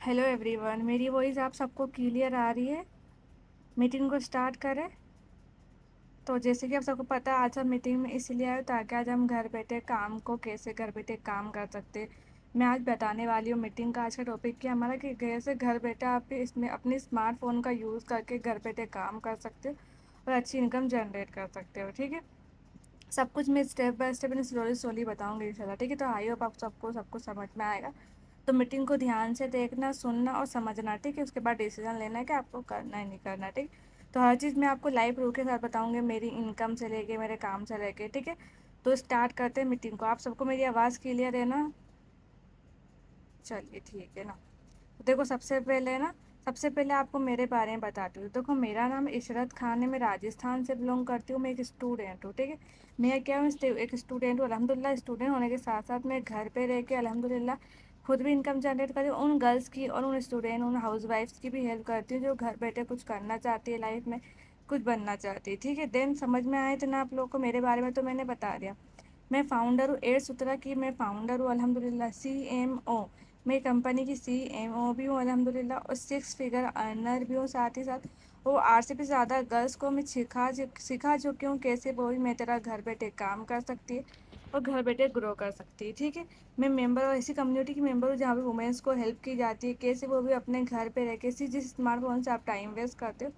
Hello everyone, मेरी voice आप सबको क्लियर आ रही है? मीटिंग को स्टार्ट करें। तो जैसे कि आप सबको पता है, आज हम मीटिंग में इसलिए आए ताकि आज हम घर बैठे काम को कैसे घर बैठे काम कर सकते हैं। मैं आज बताने वाली हूँ मीटिंग का आज का टॉपिक क्या हमारा, कि कैसे घर बैठे आप इसमें अपने स्मार्टफोन का यूज़ करके घर बैठे काम कर सकते हो और अच्छी इनकम जनरेट कर सकते हो। ठीक है, सब कुछ मैं step by step slowly slowly बताऊंगी इंशाल्लाह। ठीक है, तो आई होप आप सबको सब कुछ समझ में आएगा। तो मीटिंग को ध्यान से देखना, सुनना और समझना। ठीक है, उसके बाद डिसीजन लेना है कि आपको करना है नहीं करना। ठीक, तो हर चीज़ मैं आपको लाइव प्रूफ के साथ बताऊंगी, मेरी इनकम से लेके मेरे काम से लेके। ठीक है, तो स्टार्ट करते हैं मीटिंग को। आप सबको मेरी आवाज़ क्लियर है ना? चलिए ठीक है ना। तो देखो, सबसे पहले आपको मेरे बारे में बताती हूँ। देखो, मेरा नाम इशरत खान है, मैं राजस्थान से बिलोंग करती हूँ, मैं एक स्टूडेंट हूँ। ठीक है, मैं क्या हूँ, एक स्टूडेंट हूँ अल्हम्दुलिल्लाह। स्टूडेंट होने के साथ साथ मैं घर पे रह के अल्हम्दुलिल्लाह खुद भी इनकम जनरेट करती हूँ, उन गर्ल्स की और उन स्टूडेंट उन हाउस वाइफ्स की भी हेल्प करती हूँ जो घर बैठे कुछ करना चाहती है लाइफ में, कुछ बनना चाहती है। ठीक है, देन समझ में आए तो ना आप लोग को मेरे बारे में तो मैंने बता दिया। मैं फाउंडर हूँ एट सूत्रा की, मैं फाउंडर हूँ अल्हम्दुलिल्लाह। CMO, मैं कंपनी की CMO भी हूँ अल्हम्दुलिल्लाह, और 6 फिगर अर्नर भी हूँ साथ ही साथ। वो 8 से भी ज़्यादा गर्ल्स को मैं सिखा चुकी हूँ कैसे वो भी मेरी तरह घर बैठे काम कर सकती है और घर बैठे ग्रो कर सकती है। ठीक है, मैं मेंबर और ऐसी कम्युनिटी की मेंबर हूँ जहाँ पे वुमेंस को हेल्प की जाती है, कैसे वो भी अपने घर पे रह के जिस स्मार्टफोन से आप टाइम वेस्ट करते हो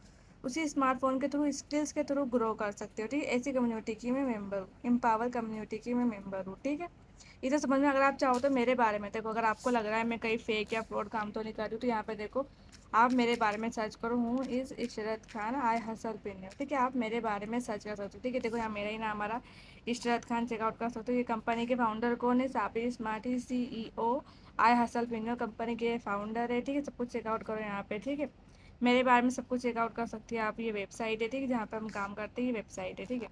उसी स्मार्टफोन के थ्रू, स्किल्स के थ्रू ग्रो कर सकते हो। ठीक है, ऐसी कम्युनिटी की मैं मेंबर हूँ, एम्पावर कम्युनिटी की मैं मेंबर हूँ। ठीक है, इधर समझ में, अगर आप चाहो तो मेरे बारे में देखो, अगर आपको लग रहा है मैं कहीं फेक या फ्रॉड काम तो नहीं कर रही हूँ, तो यहाँ पे देखो, आप मेरे बारे में सर्च करो, हूँ is Ishrat Khan I hustle pin. ठीक है, आप मेरे बारे में सर्च कर सकते हो। ठीक है, देखो यहाँ मेरा ही नाम आ रहा, इशरत खान, चेकआउट कर सकते हो। ये कंपनी के फाउंडर कौन है? साबिर स्मार्टी, CEO आई हसल पिन कंपनी के फाउंडर है। ठीक है, सब कुछ चेकआउट करो यहाँ पे। ठीक है, मेरे बारे में सब कुछ चेकआउट कर सकती है आप। ये वेबसाइट है, ठीक है, जहाँ पे हम काम करते हैं, ये वेबसाइट है। ठीक है,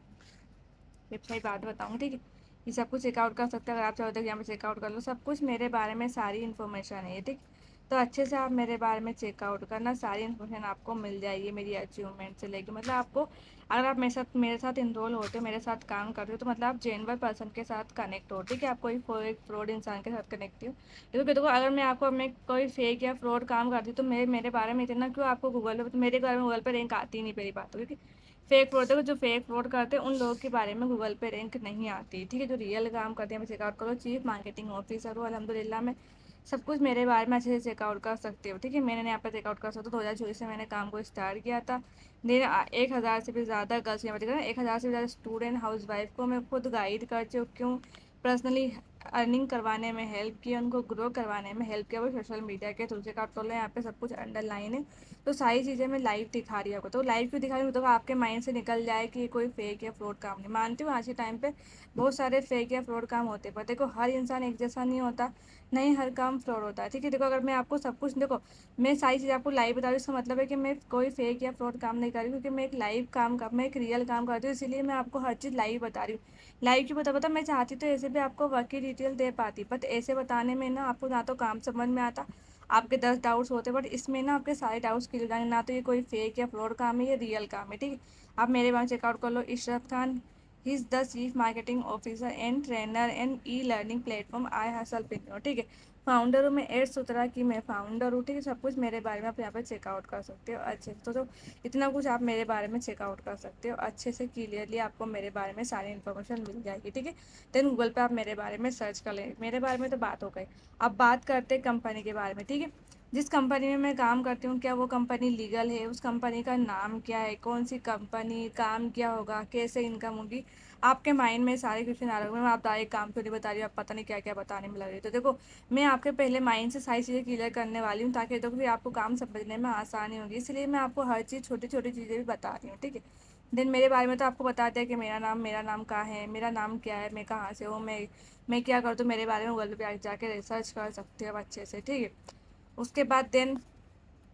वेबसाइट बाद में बताऊँगी। ठीक है, ये सब कुछ चेकआउट कर सकते हैं, अगर आप चाहो तो यहाँ पे चेकआउट कर लो। सब कुछ मेरे बारे में सारी इन्फॉर्मेशन है ये। ठीक, तो अच्छे से आप मेरे बारे में चेकआउट करना, सारी इन्फॉर्मेशन आपको मिल जाएगी मेरी अचीवमेंट से लेके। मतलब आपको, अगर आप मेरे साथ इनरोल होते हो, मेरे साथ काम करते हो, तो मतलब आप जेन्युइन पर्सन के साथ कनेक्ट हो। ठीक है, आप कोई फ्रॉड इंसान के साथ कनेक्ट हो। देखो, अगर मैं कोई फेक या फ्रॉड काम करती हूँ तो मेरे बारे में इतना क्यों आपको गूगल पे, तो मेरे बारे में गूगल पे रैंक आती ही नहीं, पहली बात। क्योंकि फेक फ्रॉड, देखो जो फेक फ्रॉड करते हैं उन लोगों के बारे में गूगल पे रैंक नहीं आती। ठीक है, जो रियल काम करते हैं, मैं चेकआउट करो, चीफ मार्केटिंग ऑफिसर हूँ अल्हम्दुलिल्लाह। मैं सब कुछ मेरे बारे में अच्छे से चेकआउट कर सकते हो। ठीक है, मैंने यहाँ पर चेकआउट कर सकते हो, 2024 से मैंने काम को स्टार्ट किया था। देन 1,000 से भी ज़्यादा गर्ल्स, यहाँ पर 1,000 से भी ज़्यादा स्टूडेंट हाउस वाइफ को मैं खुद गाइड कर चुकी हूँ, पर्सनली अर्निंग करवाने में हेल्प किया, उनको ग्रो करवाने में हेल्प किया। वो सोशल मीडिया के थ्रू चेकआउट कर लो, यहाँ पे सब कुछ अंडरलाइन है। तो सारी चीज़ें मैं लाइव दिखा रही हूँ, तो लाइव क्यों दिखा रही हूँ? तो आपके माइंड से निकल जाए कि ये कोई फेक या फ्रॉड काम नहीं। मानती हूँ आज के टाइम पे बहुत सारे फेक या फ्रॉड काम होते हैं, पर देखो हर इंसान एक जैसा नहीं होता, नहीं हर काम फ्रॉड होता है। ठीक है, देखो अगर मैं आपको सब कुछ, देखो मैं सारी चीज़ आपको लाइव बता रही हूँ, इसका मतलब है कि मैं कोई फेक या फ्रॉड काम नहीं कर रही हूँ, क्योंकि मैं एक लाइव काम कर, मैं एक रियल काम करती हूँ, इसीलिए मैं आपको हर चीज़ लाइव बता रही हूँ। लाइव क्यों बता मैं चाहती तो ऐसे भी आपको वर्क की डिटेल दे पाती, बट ऐसे बताने में ना आपको ना तो काम समझ में आता, आपके 10 डाउट्स होते, बट इसमें ना आपके सारे डाउट्स क्लियर जाएंगे। ना तो ये कोई फेक या फ्रॉड काम है, ये रियल काम है। ठीक है, आप मेरे वहाँ चेकआउट कर लो, Ishrat Khan, he is the chief marketing officer and trainer and e learning platform I hustle pin. ठीक है, फाउंडर हूँ मैं एट सूत्रा की, मैं फाउंडर हूँ। ठीक है, सब कुछ मेरे बारे में आप यहाँ पर चेकआउट कर सकते हो अच्छे से। तो इतना कुछ आप मेरे बारे में चेकआउट कर सकते हो अच्छे से, क्लियरली आपको मेरे बारे में सारी इन्फॉर्मेशन मिल जाएगी। ठीक है, देन गूगल पे आप मेरे बारे में सर्च कर लें। मेरे बारे में तो बात हो गई, अब बात करते हैं कंपनी के बारे में। ठीक है, जिस कंपनी में मैं काम करती हूँ, क्या वो कंपनी लीगल है? उस कंपनी का नाम क्या है? कौन सी कंपनी, काम क्या होगा, कैसे इनकम होगी? आपके माइंड में सारे क्वेश्चन आ रहे होंगे, मैं आप डायरेक्ट काम क्यों नहीं बता रही हूँ, आप पता नहीं क्या क्या बताने में लग रही है। तो देखो, मैं आपके पहले माइंड से सारी चीज़ें क्लियर करने वाली हूँ, ताकि देखो फिर आपको काम समझने में आसानी होगी, इसलिए मैं आपको हर चीज़ छोटी छोटी चीज़ें भी बता रही हूँ। ठीक है, देन मेरे बारे में तो आपको बता दिया कि मेरा नाम कहाँ है, मेरा नाम क्या है, मैं कहाँ से हूँ, मैं क्या करती हूँ, मेरे बारे में गूगल पे जाके रिसर्च कर सकते हो अच्छे से। ठीक है, उसके बाद देन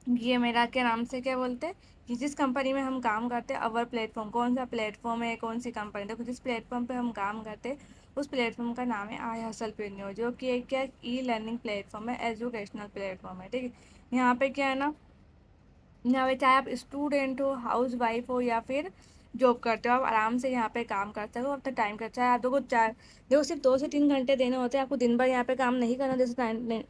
ये मेरा क्या नाम से क्या बोलते हैं, कि जिस कंपनी में हम काम करते हैं, अवर प्लेटफॉर्म, कौन सा प्लेटफॉर्म है, कौन सी कंपनी, देखो जिस प्लेटफॉर्म पे हम काम करते हैं उस प्लेटफॉर्म का नाम है आई हसल पेन्यू, जो कि एक क्या ई लर्निंग प्लेटफॉर्म है, एजुकेशनल प्लेटफॉर्म है। ठीक है, यहाँ पे क्या है ना, यहाँ पे चाहे आप स्टूडेंट हो, हाउस वाइफ हो, या फिर जॉब करते हो, आप आराम से यहाँ पे काम करते हो अपना टाइम का। चाहे आप देखो सिर्फ 2 से 3 घंटे देने होते हैं आपको, दिन भर यहाँ पे काम नहीं करना, जैसे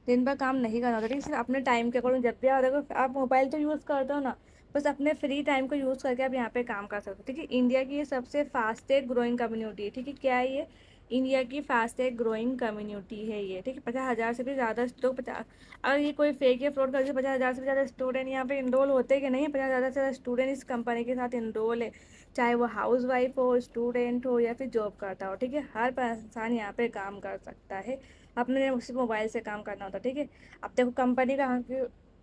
दिन भर काम नहीं करना होता, ठीक है, सिर्फ अपने टाइम के अकॉर्डिंग जब भी आप देखो आप मोबाइल तो यूज़ करते हो ना, बस अपने फ्री टाइम को यूज़ करके आप यहाँ पे काम कर सकते हो, ठीक है। इंडिया की ये सबसे फास्टेस्ट ग्रोइंग कम्युनिटी है, ठीक है। क्या है ये? इंडिया की फास्टेस्ट ग्रोइंग कम्युनिटी है ये, ठीक है। 50,000 से भी ज़्यादा लोग, 50, अगर ये कोई फेक या फ्रॉड करके 50,000 से भी ज़्यादा स्टूडेंट यहाँ पे इनरोल होते कि नहीं, 50,000 से ज़्यादा स्टूडेंट इस कंपनी के साथ इनरोल है, चाहे वो हाउस वाइफ हो, स्टूडेंट हो, या फिर जॉब करता हो, ठीक है। हर इंसान यहाँ पे काम कर सकता है, अपने उसी मोबाइल से काम करना होता है, ठीक है। अब देखो कंपनी का,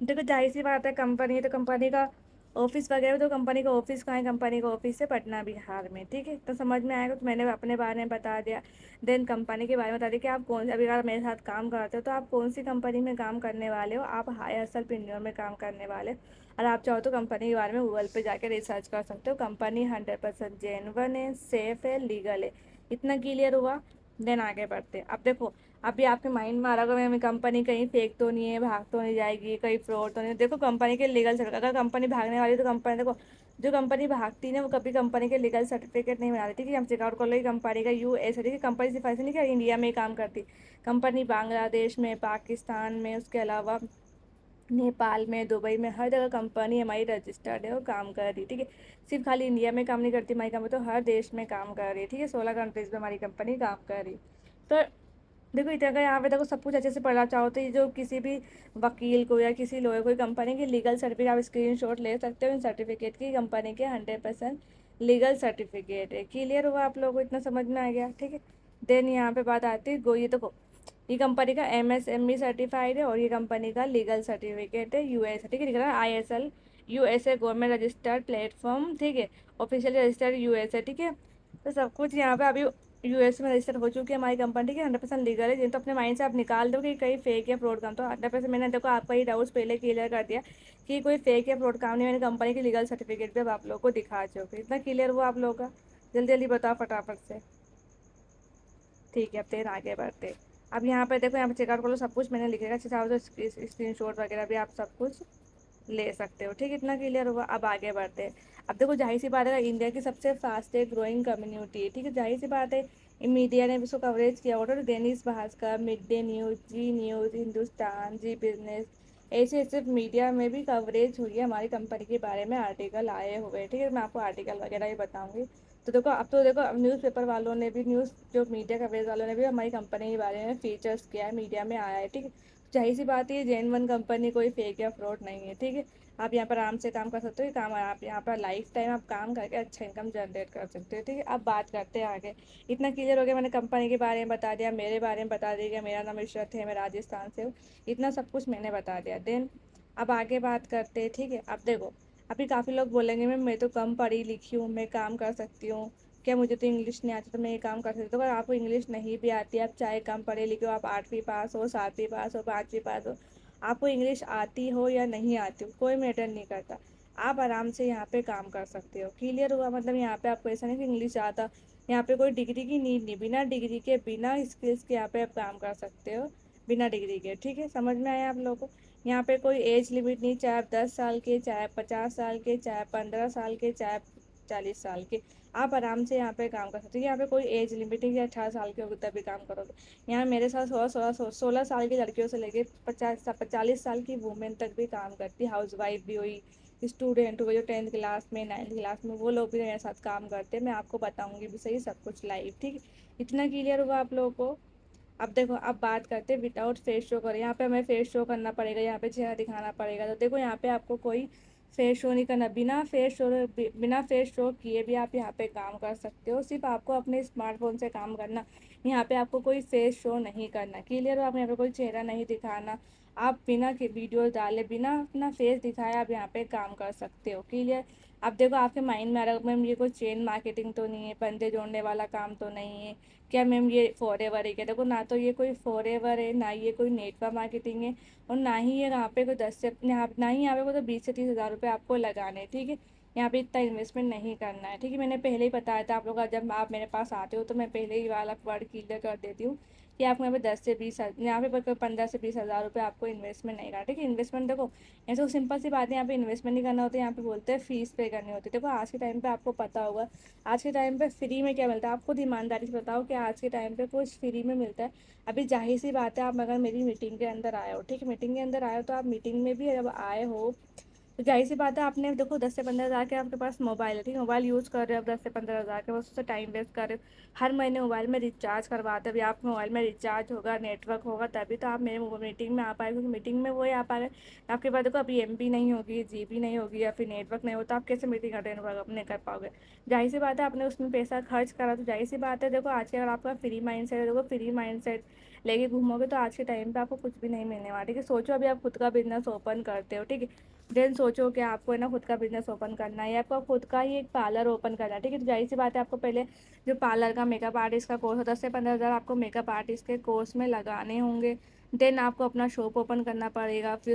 देखो जाहिर सी बात है, कंपनी है तो कंपनी का ऑफिस वगैरह, तो कंपनी का ऑफिस कहाँ है? कंपनी का ऑफिस है पटना बिहार में, ठीक है। तो समझ में आएगा, तो मैंने अपने बारे में बता दिया। देन कंपनी के बारे में बता दिया कि आप कौन, अभी अगर मेरे साथ काम करते हो तो आप कौन सी कंपनी में काम करने वाले हो। आप हाई हसल पिन्योर में काम करने वाले हो, और आप चाहो तो कंपनी के बारे में गूगल पे जाके रिसर्च कर सकते हो। कंपनी 100% जेन्युइन है, सेफ है, लीगल है। इतना क्लियर हुआ। देन आगे बढ़ते हैं। अब देखो, अभी आपके माइंड में आ रहा होगा, मेरी कंपनी कहीं फेक तो नहीं है, भाग तो नहीं जाएगी, कहीं फ्रॉड तो नहीं है। देखो कंपनी के लीगल सर्टिफिकेट, अगर कंपनी भागने वाली है तो कंपनी, देखो जो कंपनी भागती है ना वो कभी कंपनी के लीगल सर्टिफिकेट नहीं बनाती, ठीक है। हम चेकआउट कर लो कि कंपनी का यूएस है, ठीक है। कंपनी सिर्फ ऐसे नहीं कि इंडिया में ही काम करती, कंपनी बांग्लादेश में, पाकिस्तान में, उसके अलावा नेपाल में, दुबई में, हर जगह कंपनी हमारी रजिस्टर्ड है और काम कर रही है, ठीक है। सिर्फ खाली इंडिया में काम नहीं करती हमारी कंपनी, तो हर देश में काम कर रही है, ठीक है। 16 कंट्रीज में हमारी कंपनी काम कर रही है। तो देखो इतना का यहाँ पे देखो सब कुछ अच्छे से पढ़ना चाहो तो ये जो किसी भी वकील को या किसी लॉयर, कोई कंपनी की लीगल सर्टिफिकेट आप स्क्रीनशॉट ले सकते हो इन सर्टिफिकेट की, कंपनी के 100% लीगल सर्टिफिकेट है। क्लियर हुआ आप लोगों को? इतना समझ में आ गया, ठीक है। देन यहाँ पे बात आती है गो, ये देखो ये कंपनी का एमएसएमई सर्टिफाइड है, और ये कंपनी का लीगल सर्टिफिकेट है यूएस, ठीक है। दिख रहा है ISL, USA government registered platform, ठीक है। ऑफिशियली रजिस्टर्ड यूएस है, ठीक है। तो सब कुछ यहाँ पे अभी यूएस में रजिस्टर हो चुकी है हमारी कंपनी, ठीक है। 100% लीगल है। तो अपने माइंड से आप निकाल दो कि कहीं फेक या फ्रॉड काम, तो 100% मैंने देखो आपका ये डाउट्स पहले क्लियर कर दिया कि कोई फेक या फ्रॉड काम नहीं। मैंने कंपनी की लीगल सर्टिफिकेट भी अब आप लोगों को दिखा चुके, इतना क्लियर हुआ आप लोगों का? जल्दी जल्दी बताओ फटाफट से, ठीक है। अब तेर आगे बढ़ते। अब यहाँ पे देखो, यहाँ पे चेकआउट कर लो, सब कुछ मैंने लिखेगा, चाहो तो स्क्रीन शॉट वगैरह भी आप सब कुछ ले सकते हो, ठीक है। इतना क्लियर हुआ। अब आगे बढ़ते हैं। अब देखो जाहिर सी बात है, इंडिया की सबसे फास्टेस्ट ग्रोइंग कम्युनिटी है, ठीक है। जाहिर सी बात है, मीडिया ने भी इसको कवरेज किया होगा, तो Dainik Bhaskar, mid day news, जी न्यूज़, हिंदुस्तान, जी बिजनेस, ऐसे ऐसे मीडिया में भी कवरेज हुई है हमारी कंपनी के बारे में, आर्टिकल आए हुए हैं, ठीक है। मैं आपको आर्टिकल वगैरह भी बताऊंगी। तो देखो अब तो देखो, अब न्यूज़पेपर वालों ने भी, न्यूज़ जो मीडिया कवरेज वालों ने भी हमारी कंपनी के बारे में फीचर्स किया है, मीडिया में आया है, ठीक है। जाहिर सी बात है, ये जेन्युइन कंपनी कोई फेक या फ्रॉड नहीं है, ठीक है। आप यहाँ पर आराम से काम कर सकते हो, ये काम आप यहाँ पर लाइफ टाइम आप काम करके अच्छा इनकम जनरेट कर सकते हो, ठीक है। अब बात करते हैं आगे। इतना क्लियर हो गया, मैंने कंपनी के बारे में बता दिया, मेरे बारे में बता दिया, मेरा नाम इशरत है, मैं राजस्थान से हूँ, इतना सब कुछ मैंने बता दिया। देन अब आगे बात करते हैं, ठीक है। अब देखो, अभी काफ़ी लोग बोलेंगे मैं तो कम पढ़ी लिखी हूँ, मैं काम कर सकती हूँ क्या, मुझे तो इंग्लिश नहीं आती तो मैं ये काम कर सकती हूँ। अगर आपको इंग्लिश नहीं भी आती है, आप चाहे कम पढ़े लिखे हो, आप 8वीं पास हो, 7वीं पास हो, 5वीं पास हो, आपको इंग्लिश आती हो या नहीं आती हो, कोई मैटर नहीं करता, आप आराम से यहाँ पे काम कर सकते हो। क्लियर हुआ? मतलब यहाँ पे आपको ऐसा नहीं कि इंग्लिश आता, यहाँ पे कोई डिग्री की नीड नहीं, बिना डिग्री के, बिना स्किल्स के यहाँ पे आप काम कर सकते हो, बिना डिग्री के, ठीक है। समझ में आया आप लोगों को? यहाँ पे कोई एज लिमिट नहीं, चाहे आप 10 साल के, चाहे 50 साल के, चाहे 15 साल के, चाहे 40 साल के, आप आराम से यहाँ पे काम कर सकते हो। यहाँ पे कोई एज लिमिट नहीं, 18 साल के होगी तभी काम करोगे। यहाँ मेरे साथ 16 साल की लड़कियों से लेके 40 साल की वुमेन तक भी काम करती, हाउस वाइफ भी हुई, स्टूडेंट हुए, जो 10th क्लास में, 9th क्लास में, वो लोग भी मेरे साथ काम करते हैं। मैं आपको बताऊंगी भी सही सब कुछ लाइव, ठीक है। इतना क्लियर हुआ आप लोगों को? अब देखो, अब बात करते हैं विदाउट फेस शो करें। यहाँ पे हमें फेस शो करना पड़ेगा, यहाँ पे चेहरा दिखाना पड़ेगा। तो देखो यहाँ पे आपको कोई फेस शो नहीं करना, बिना फेस शो किए भी आप यहाँ पे काम कर सकते हो। सिर्फ आपको अपने स्मार्टफोन से काम करना, यहाँ पे आपको कोई फेस शो नहीं करना। क्लियर हो? आप यहाँ पे कोई चेहरा नहीं दिखाना, आप बिना के वीडियो डाले, बिना अपना फेस दिखाए आप यहाँ पे काम कर सकते हो। क्लियर? अब देखो आपके माइंड में आ रहा है मैम ये कोई चेन मार्केटिंग तो नहीं है, बंदे जोड़ने वाला काम तो नहीं है क्या मैम, ये फॉरएवर है क्या? देखो ना तो ये कोई फॉरएवर है, ना ये कोई नेटवर्क मार्केटिंग है, और ना ही ये यहाँ पे कोई 10 से ना ही यहाँ पे कोई तो 20 से 30 हज़ार रुपये आपको लगाने हैं, ठीक है। यहाँ पे इतना इन्वेस्टमेंट नहीं करना है, ठीक है। मैंने पहले ही बताया था आप लोग का, जब आप मेरे पास आते हो तो मैं पहले ही वाला वर्ड क्लियर कर देती हूँ कि आपको यहाँ पे 10 से 20 यहाँ पे 15 से 20 हज़ार रुपये आपको इन्वेस्टमेंट नहीं करना, ठीक है। इन्वेस्टमेंट देखो, ऐसे तो सिंपल सी बात है, यहाँ पे इन्वेस्टमेंट नहीं करना होता है, यहाँ पे बोलते हैं फीस पे करनी होती है। देखो आज के टाइम पे आपको पता होगा, आज के टाइम पे फ्री में क्या मिलता है, आप खुद ईमानदारी से बताओ कि आज के टाइम पे कुछ फ्री में मिलता है। अभी जाहिर सी बात है, आप अगर मेरी मीटिंग के अंदर आए हो, ठीक है, मीटिंग के अंदर आए हो, तो आप मीटिंग में भी जब आए हो तो जाहिर सी बात है, आपने देखो 10 से 15 हज़ार के आपके पास मोबाइल है, ठीक है, मोबाइल यूज़ कर रहे हो आप 10 से 15 हज़ार के, बस उससे टाइम वेस्ट कर रहे हो। हर महीने मोबाइल में रिचार्ज करवाते हो, अभी आपके मोबाइल में रिचार्ज होगा, नेटवर्क होगा, तभी तो आप मेरे मीटिंग में आ पाए, क्योंकि मीटिंग में वही आ पाए। आपके पास देखो अभी एमबी नहीं होगी, जीबी नहीं होगी, या फिर नेटवर्क नहीं होता, आप कैसे मीटिंग अटेंड अपने कर पाओगे। जाहिर सी बात है, आपने उसमें पैसा खर्च करा, तो जाहिर सी बात है देखो, आज के अगर आपका फ्री माइंड सेट है, देखो फ्री माइंड सेट लेके घूमोगे तो आज के टाइम पे आपको कुछ भी नहीं मिलने वाला, ठीक है। सोचो अभी आप खुद का बिजनेस ओपन करते हो, ठीक है, देन सोचो कि आपको है ना खुद का बिजनेस ओपन करना है, या आपको खुद का ही एक पार्लर ओपन करना है, ठीक है। तो जाहिर सी बात है, आपको पहले जो पार्लर का मेकअप आर्टिस्ट का कोर्स है, 10 से 15 हज़ार आपको मेकअप आर्टिस्ट के कोर्स में लगाने होंगे। देन आपको अपना शॉप ओपन करना पड़ेगा, फिर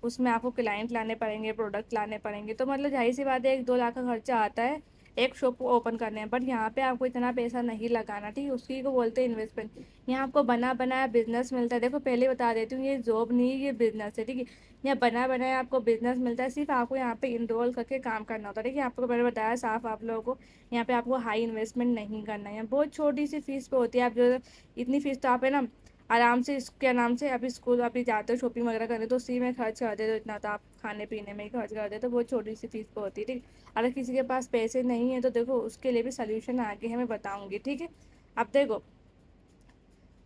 उसमें आपको क्लाइंट लाने पड़ेंगे, प्रोडक्ट लाने पड़ेंगे, तो मतलब जाहिर सी बात है 1-2 लाख का खर्चा आता है एक शॉप को ओपन करने में। बट यहाँ पे आपको इतना पैसा नहीं लगाना, ठीक है, उसकी को बोलते हैं इन्वेस्टमेंट। यहाँ आपको बना बनाया बिजनेस मिलता है, देखो पहले बता देती हूँ, ये जॉब नहीं है, ये बिजनेस है, ठीक है। यहाँ बना बनाया आपको बिजनेस मिलता है, सिर्फ आपको यहाँ पे इनरोल करके काम करना होता है, ठीक है। आपको मैंने बताया साफ आप लोगों को, यहाँ पे आपको हाई इन्वेस्टमेंट नहीं करना है, यहाँ बहुत छोटी सी फीस पे होती है। आप जो इतनी फीस तो आप है ना आराम से क्या नाम से अभी स्कूल अभी जाते हो शॉपिंग वगैरह करने, तो उसी में खर्च कर देते हो, इतना तो आप खाने पीने में ही खर्च कर देते हो, तो बहुत छोटी सी फीस पे होती है, ठीक। अगर किसी के पास पैसे नहीं है तो देखो उसके लिए भी सोल्यूशन आगे है, मैं बताऊंगी, ठीक है। अब देखो,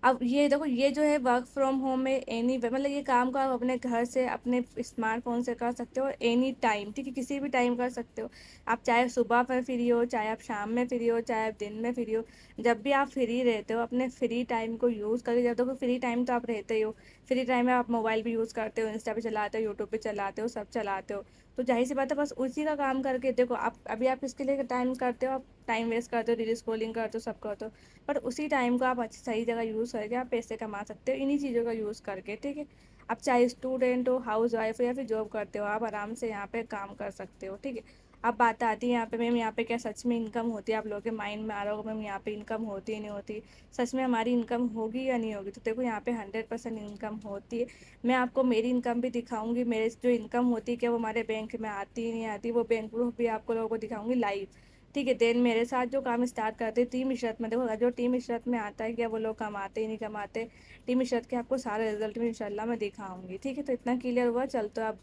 अब ये देखो, ये जो है वर्क फ्रॉम होम में एनी मतलब ये काम को आप अपने घर से अपने स्मार्टफोन से कर सकते हो एनी टाइम, ठीक है, किसी भी टाइम कर सकते हो। आप चाहे सुबह पर फ्री हो, चाहे आप शाम में फ्री हो, चाहे आप दिन में फ्री हो, जब भी आप फ्री रहते हो अपने फ्री टाइम को यूज़ करके, जब देखो फ्री टाइम तो आप रहते ही हो, फ्री टाइम में आप मोबाइल भी यूज़ करते हो, इंस्टा पे चलाते हो, यूट्यूब पे चलाते हो, सब चलाते हो, तो जाहिर सी बात है बस उसी का काम करके देखो आप अभी आप इसके लिए टाइम करते हो, आप टाइम वेस्ट करते हो, रील स्क्रॉलिंग करते हो, सब करते हो, पर उसी टाइम को आप अच्छी सही जगह यूज़ करके आप पैसे कमा सकते हो इन्हीं चीज़ों का यूज़ करके, ठीक है। आप चाहे स्टूडेंट हो, हाउस वाइफ हो, या फिर जॉब करते हो, आप आराम से यहाँ पे काम कर सकते हो, ठीक है। अब बात आती है यहाँ पे मैम, यहाँ पे क्या सच में इनकम होती है, आप लोगों के माइंड में आ रहा होगा मैम यहाँ पे इनकम होती है नहीं होती, सच में हमारी इनकम होगी या नहीं होगी। तो देखो यहाँ पे 100% इनकम होती है। मैं आपको मेरी इनकम भी दिखाऊंगी, मेरे जो इनकम होती है क्या वो हमारे बैंक में आती है नहीं आती, वो बैंक प्रूफ भी आपको लोगों को दिखाऊंगी लाइव, ठीक है। देन मेरे साथ जो काम स्टार्ट करते हैं टीम इशरत में, देखो जो टीम इशरत में आता है क्या वो लोग कमाते ही नहीं कमाते, टीम इशरत के आपको सारे रिजल्ट में इंशाल्लाह मैं दिखाऊंगी, ठीक है। तो इतना क्लियर हुआ, चलते हो अब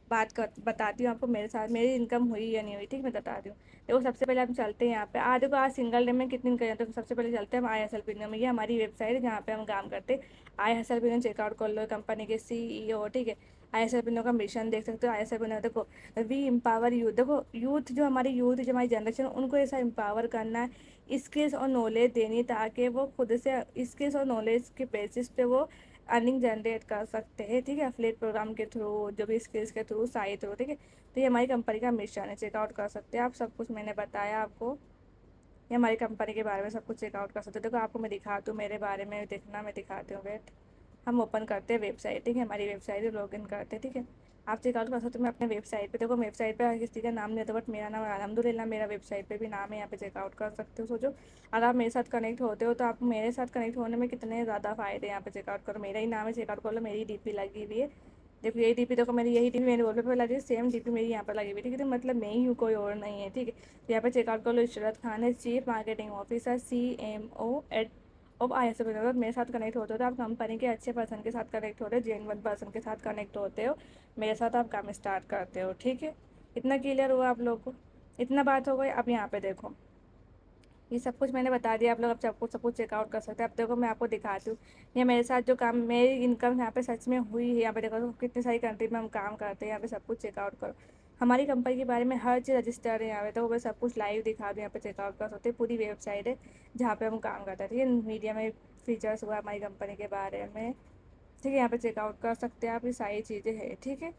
बात कर बताती हूँ आपको मेरे साथ मेरी इनकम हुई या नहीं हुई, ठीक है, मैं बताती हूँ। देखो सबसे पहले हम चलते हैं यहाँ पे, आज देखो आज सिंगल डे में कितनी इनकम है, तो सबसे पहले चलते हैं हम आई हसल बिजनेस में, ये हमारी वेबसाइट है जहाँ पे हम काम करते हैं। आई हसल बिजनेस चेकआउट कर लो, कंपनी के CEO, ठीक है। आई हसल बिजनेस का मिशन देख सकते हो, आई हसल बिजनेस देखो, वी एम्पावर यूथ, देखो यूथ जो हमारी यूथ जो हमारी जनरेशन उनको ऐसा एम्पावर करना है, स्किल्स और नॉलेज देनी, ताकि वो खुद से स्किल्स और नॉलेज के बेसिस पे वो अर्निंग जनरेट कर सकते हैं, ठीक है, एफिलिएट प्रोग्राम के थ्रू, जो भी स्किल्स के थ्रू, साइट थ्रू, ठीक है। तो ये हमारी कंपनी का मिशन है, चेकआउट कर सकते हैं आप, सब कुछ मैंने बताया आपको, ये हमारी कंपनी के बारे में सब कुछ चेकआउट कर सकते हो। देखो आपको मैं दिखाती हूँ मेरे बारे में, देखना मैं दिखाती हूँ, वेट, हम ओपन करते हैं वेबसाइट, ठीक है, हमारी वेबसाइट लॉग इन करते हैं, ठीक है। आप चेकआउट कर सकते हो, मैं अपने वेबसाइट पे, देखो वेबसाइट पे हर किसी का नाम नहीं होता, बट मेरा नाम अल्हम्दुलिल्लाह मेरा वेबसाइट पे भी नाम है, यहाँ पे चेकआउट कर सकते हो। सोचो अगर आप मेरे साथ कनेक्ट होते हो तो आप मेरे साथ कनेक्ट होने में कितने ज़्यादा फ़ायदे हैं, यहाँ पे चेकआउट करो, मेरा ही नाम है, चेकआउट कर लो, मेरी डीपी लगी हुई है, देखो यही डीपी, देखो मेरी यही डीपी मेरे वॉलपेपर पे लगी है, सेम डीपी मेरी यहाँ पर लगी हुई है, ठीक है, तो मतलब मैं ही हूँ, कोई और नहीं है, ठीक है। तो यहाँ पे चेकआउट कर लो, इशरत खान है, chief marketing officer, CMO at अब ऐसे बता मेरे साथ कनेक्ट होते हो तो आप कंपनी के अच्छे पर्सन के साथ कनेक्ट होते हो, जेन्युइन पर्सन के साथ कनेक्ट होते हो, मेरे साथ आप काम स्टार्ट करते हो, ठीक है। इतना क्लियर हुआ आप लोग को, इतना बात हो गई। अब यहाँ पे देखो, ये सब कुछ मैंने बता दिया, आप लोग अब सब कुछ चेकआउट कर सकते हैं। अब देखो मैं आपको दिखाती हूँ, ये मेरे साथ जो काम मेरी इनकम यहाँ पे सच में हुई है, यहाँ पे देखो कितनी सारी कंट्री में हम काम करते हैं, यहाँ पे सब कुछ चेकआउट करो, हमारी कंपनी के बारे में हर चीज़ रजिस्टर्ड है यहाँ पे, तो मैं सब कुछ लाइव दिखा दूँ, यहाँ पे चेकआउट कर सकते हैं, पूरी वेबसाइट है जहाँ पे हम काम करते हैं, ठीक है। मीडिया में फीचर्स हुआ हमारी कंपनी के बारे में, ठीक है, यहाँ पे चेकआउट कर सकते हैं आप, ये सारी चीज़ें हैं, ठीक है।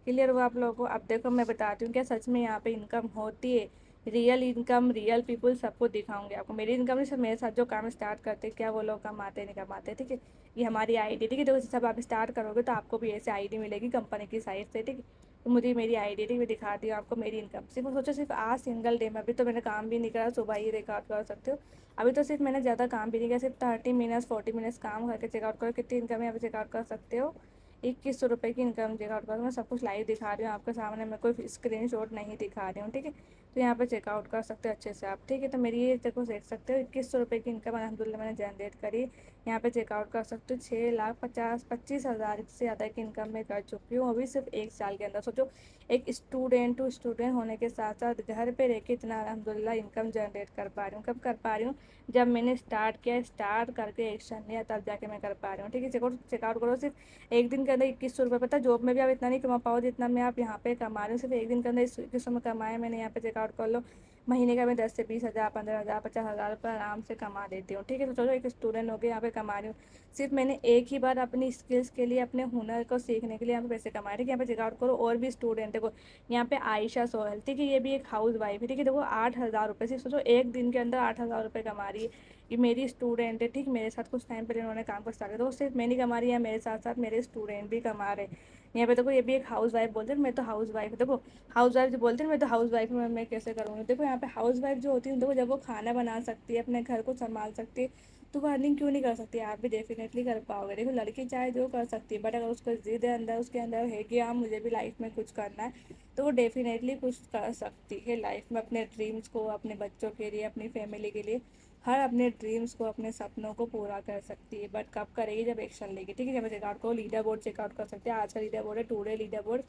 क्लियर हुआ आप लोगों को। अब देखो मैं बताती हूँ क्या सच में यहाँ पे इनकम होती है रियल इनकम, रियल पीपल सबको दिखाऊंगी आपको। मेरी इनकम नहीं, सब मेरे साथ जो काम स्टार्ट करते क्या वो लोग कमाते नहीं कमाते, ठीक है। ये हमारी आईडी, ठीक है। तो सब आप स्टार्ट करोगे तो आपको भी ऐसे आईडी मिलेगी कंपनी की साइड से, ठीक है। तो मुझे मेरी आईडी, ठीक है, मैं दिखाती हूँ आपको मेरी इनकम। सिर्फ सोचो, सिर्फ आज सिंगल डे में, अभी तो मैंने काम भी नहीं करा, सुबह ही रिकॉर्ड कर सकते हो। अभी तो सिर्फ मैंने ज़्यादा काम भी नहीं किया, सिर्फ 30 मिनट्स 40 मिनट्स काम करके चेकआउट करो कितनी इनकम है, यहाँ पे चेकआउट कर सकते हो। 2100 रुपये की इनकम चेकआउट करो। मैं सब कुछ लाइव दिखा रही हूँ आपके सामने, मैं कोई स्क्रीन शॉट नहीं दिखा रही हूँ, ठीक है। तो यहाँ पे चेकआउट कर सकते हो अच्छे से आप, ठीक है। तो मेरी ये देखो देख सकते हो 2100 रुपये की इनकम अल्हम्दुलिल्लाह मैंने जनरेट करी। यहाँ पे चेकआउट कर सकते हो 6,50,25,000 से ज़्यादा की इनकम मैं कर चुकी हूँ अभी सिर्फ 1 साल के अंदर। सोचो, एक स्टूडेंट टू स्टूडेंट होने के साथ साथ घर पे रह के इतना अल्हम्दुलिल्लाह इनकम जनरेट कर पा रही हूँ। कब कर पा रही हूँ? जब मैंने स्टार्ट किया, स्टार्ट करके एक्शन लिया, तब जाके मैं कर पा रही हूँ, ठीक है। चेकआउट चेकआउट करो, सिर्फ एक दिन के अंदर 2100 रुपये। पता है जॉब में भी आप इतना नहीं कमा पाओ जितना मैं आप यहाँ पे कमा रही हूँ। सिर्फ एक दिन के अंदर 2100 में कमाया मैंने, यहाँ पे चेकआउट कर लो। महीने का मैं 10 से 20 हज़ार, 15 हज़ार, 50 हज़ार रुपये आराम से कमा लेती हूँ, ठीक है। तो चलो, एक स्टूडेंट हो के यहाँ पे कमा रही हूँ। सिर्फ मैंने एक ही बार अपनी स्किल्स के लिए, अपने हुनर को सीखने के लिए यहाँ पे पैसे कमाए, ठीक है। यहाँ पे चेकआउट करो, और भी स्टूडेंट देखो, यहाँ पे आयशा सोहेल, ठीक है, ये भी एक हाउस वाइफ है, ठीक है। देखो 8 हज़ार रुपये, सिर्फ सोचो एक दिन के अंदर 8 हज़ार रुपये कमा रही है। ये मेरी स्टूडेंट है, ठीक, मेरे साथ कुछ टाइम पहले उन्होंने काम कर स्टार्ट किया, तो सिर्फ मैं नहीं कमा रही है, मेरे साथ साथ मेरे स्टूडेंट भी कमा रहे हैं। यहाँ पे देखो, ये भी एक हाउस वाइफ बोलते हैं, मैं तो हाउस वाइफ, देखो हाउस वाइफ जो बोलते हैं, मैं तो हाउस वाइफ हूँ, मैं कैसे करूँगी। देखो यहाँ पे हाउस वाइफ जो होती है, देखो जब वो खाना बना सकती है, अपने घर को संभाल सकती है, तो वो अर्निंग क्यों नहीं कर सकती? आप भी डेफिनेटली कर पाओगे। देखो लड़की चाहे जो कर सकती है, बट अगर उसको जिद है अंदर, उसके अंदर है कि हाँ मुझे भी लाइफ में कुछ करना है, तो वो डेफिनेटली कुछ कर सकती है लाइफ में, अपने ड्रीम्स को, अपने बच्चों के लिए, अपनी फैमिली के लिए, हर अपने ड्रीम्स को, अपने सपनों को पूरा कर सकती है। बट कब करेगी? जब एक्शन लेगी, ठीक है। जब चेकआउट को लीडर बोर्ड चेकआउट कर सकते हैं, आज का लीडर बोर्ड है, today leader board.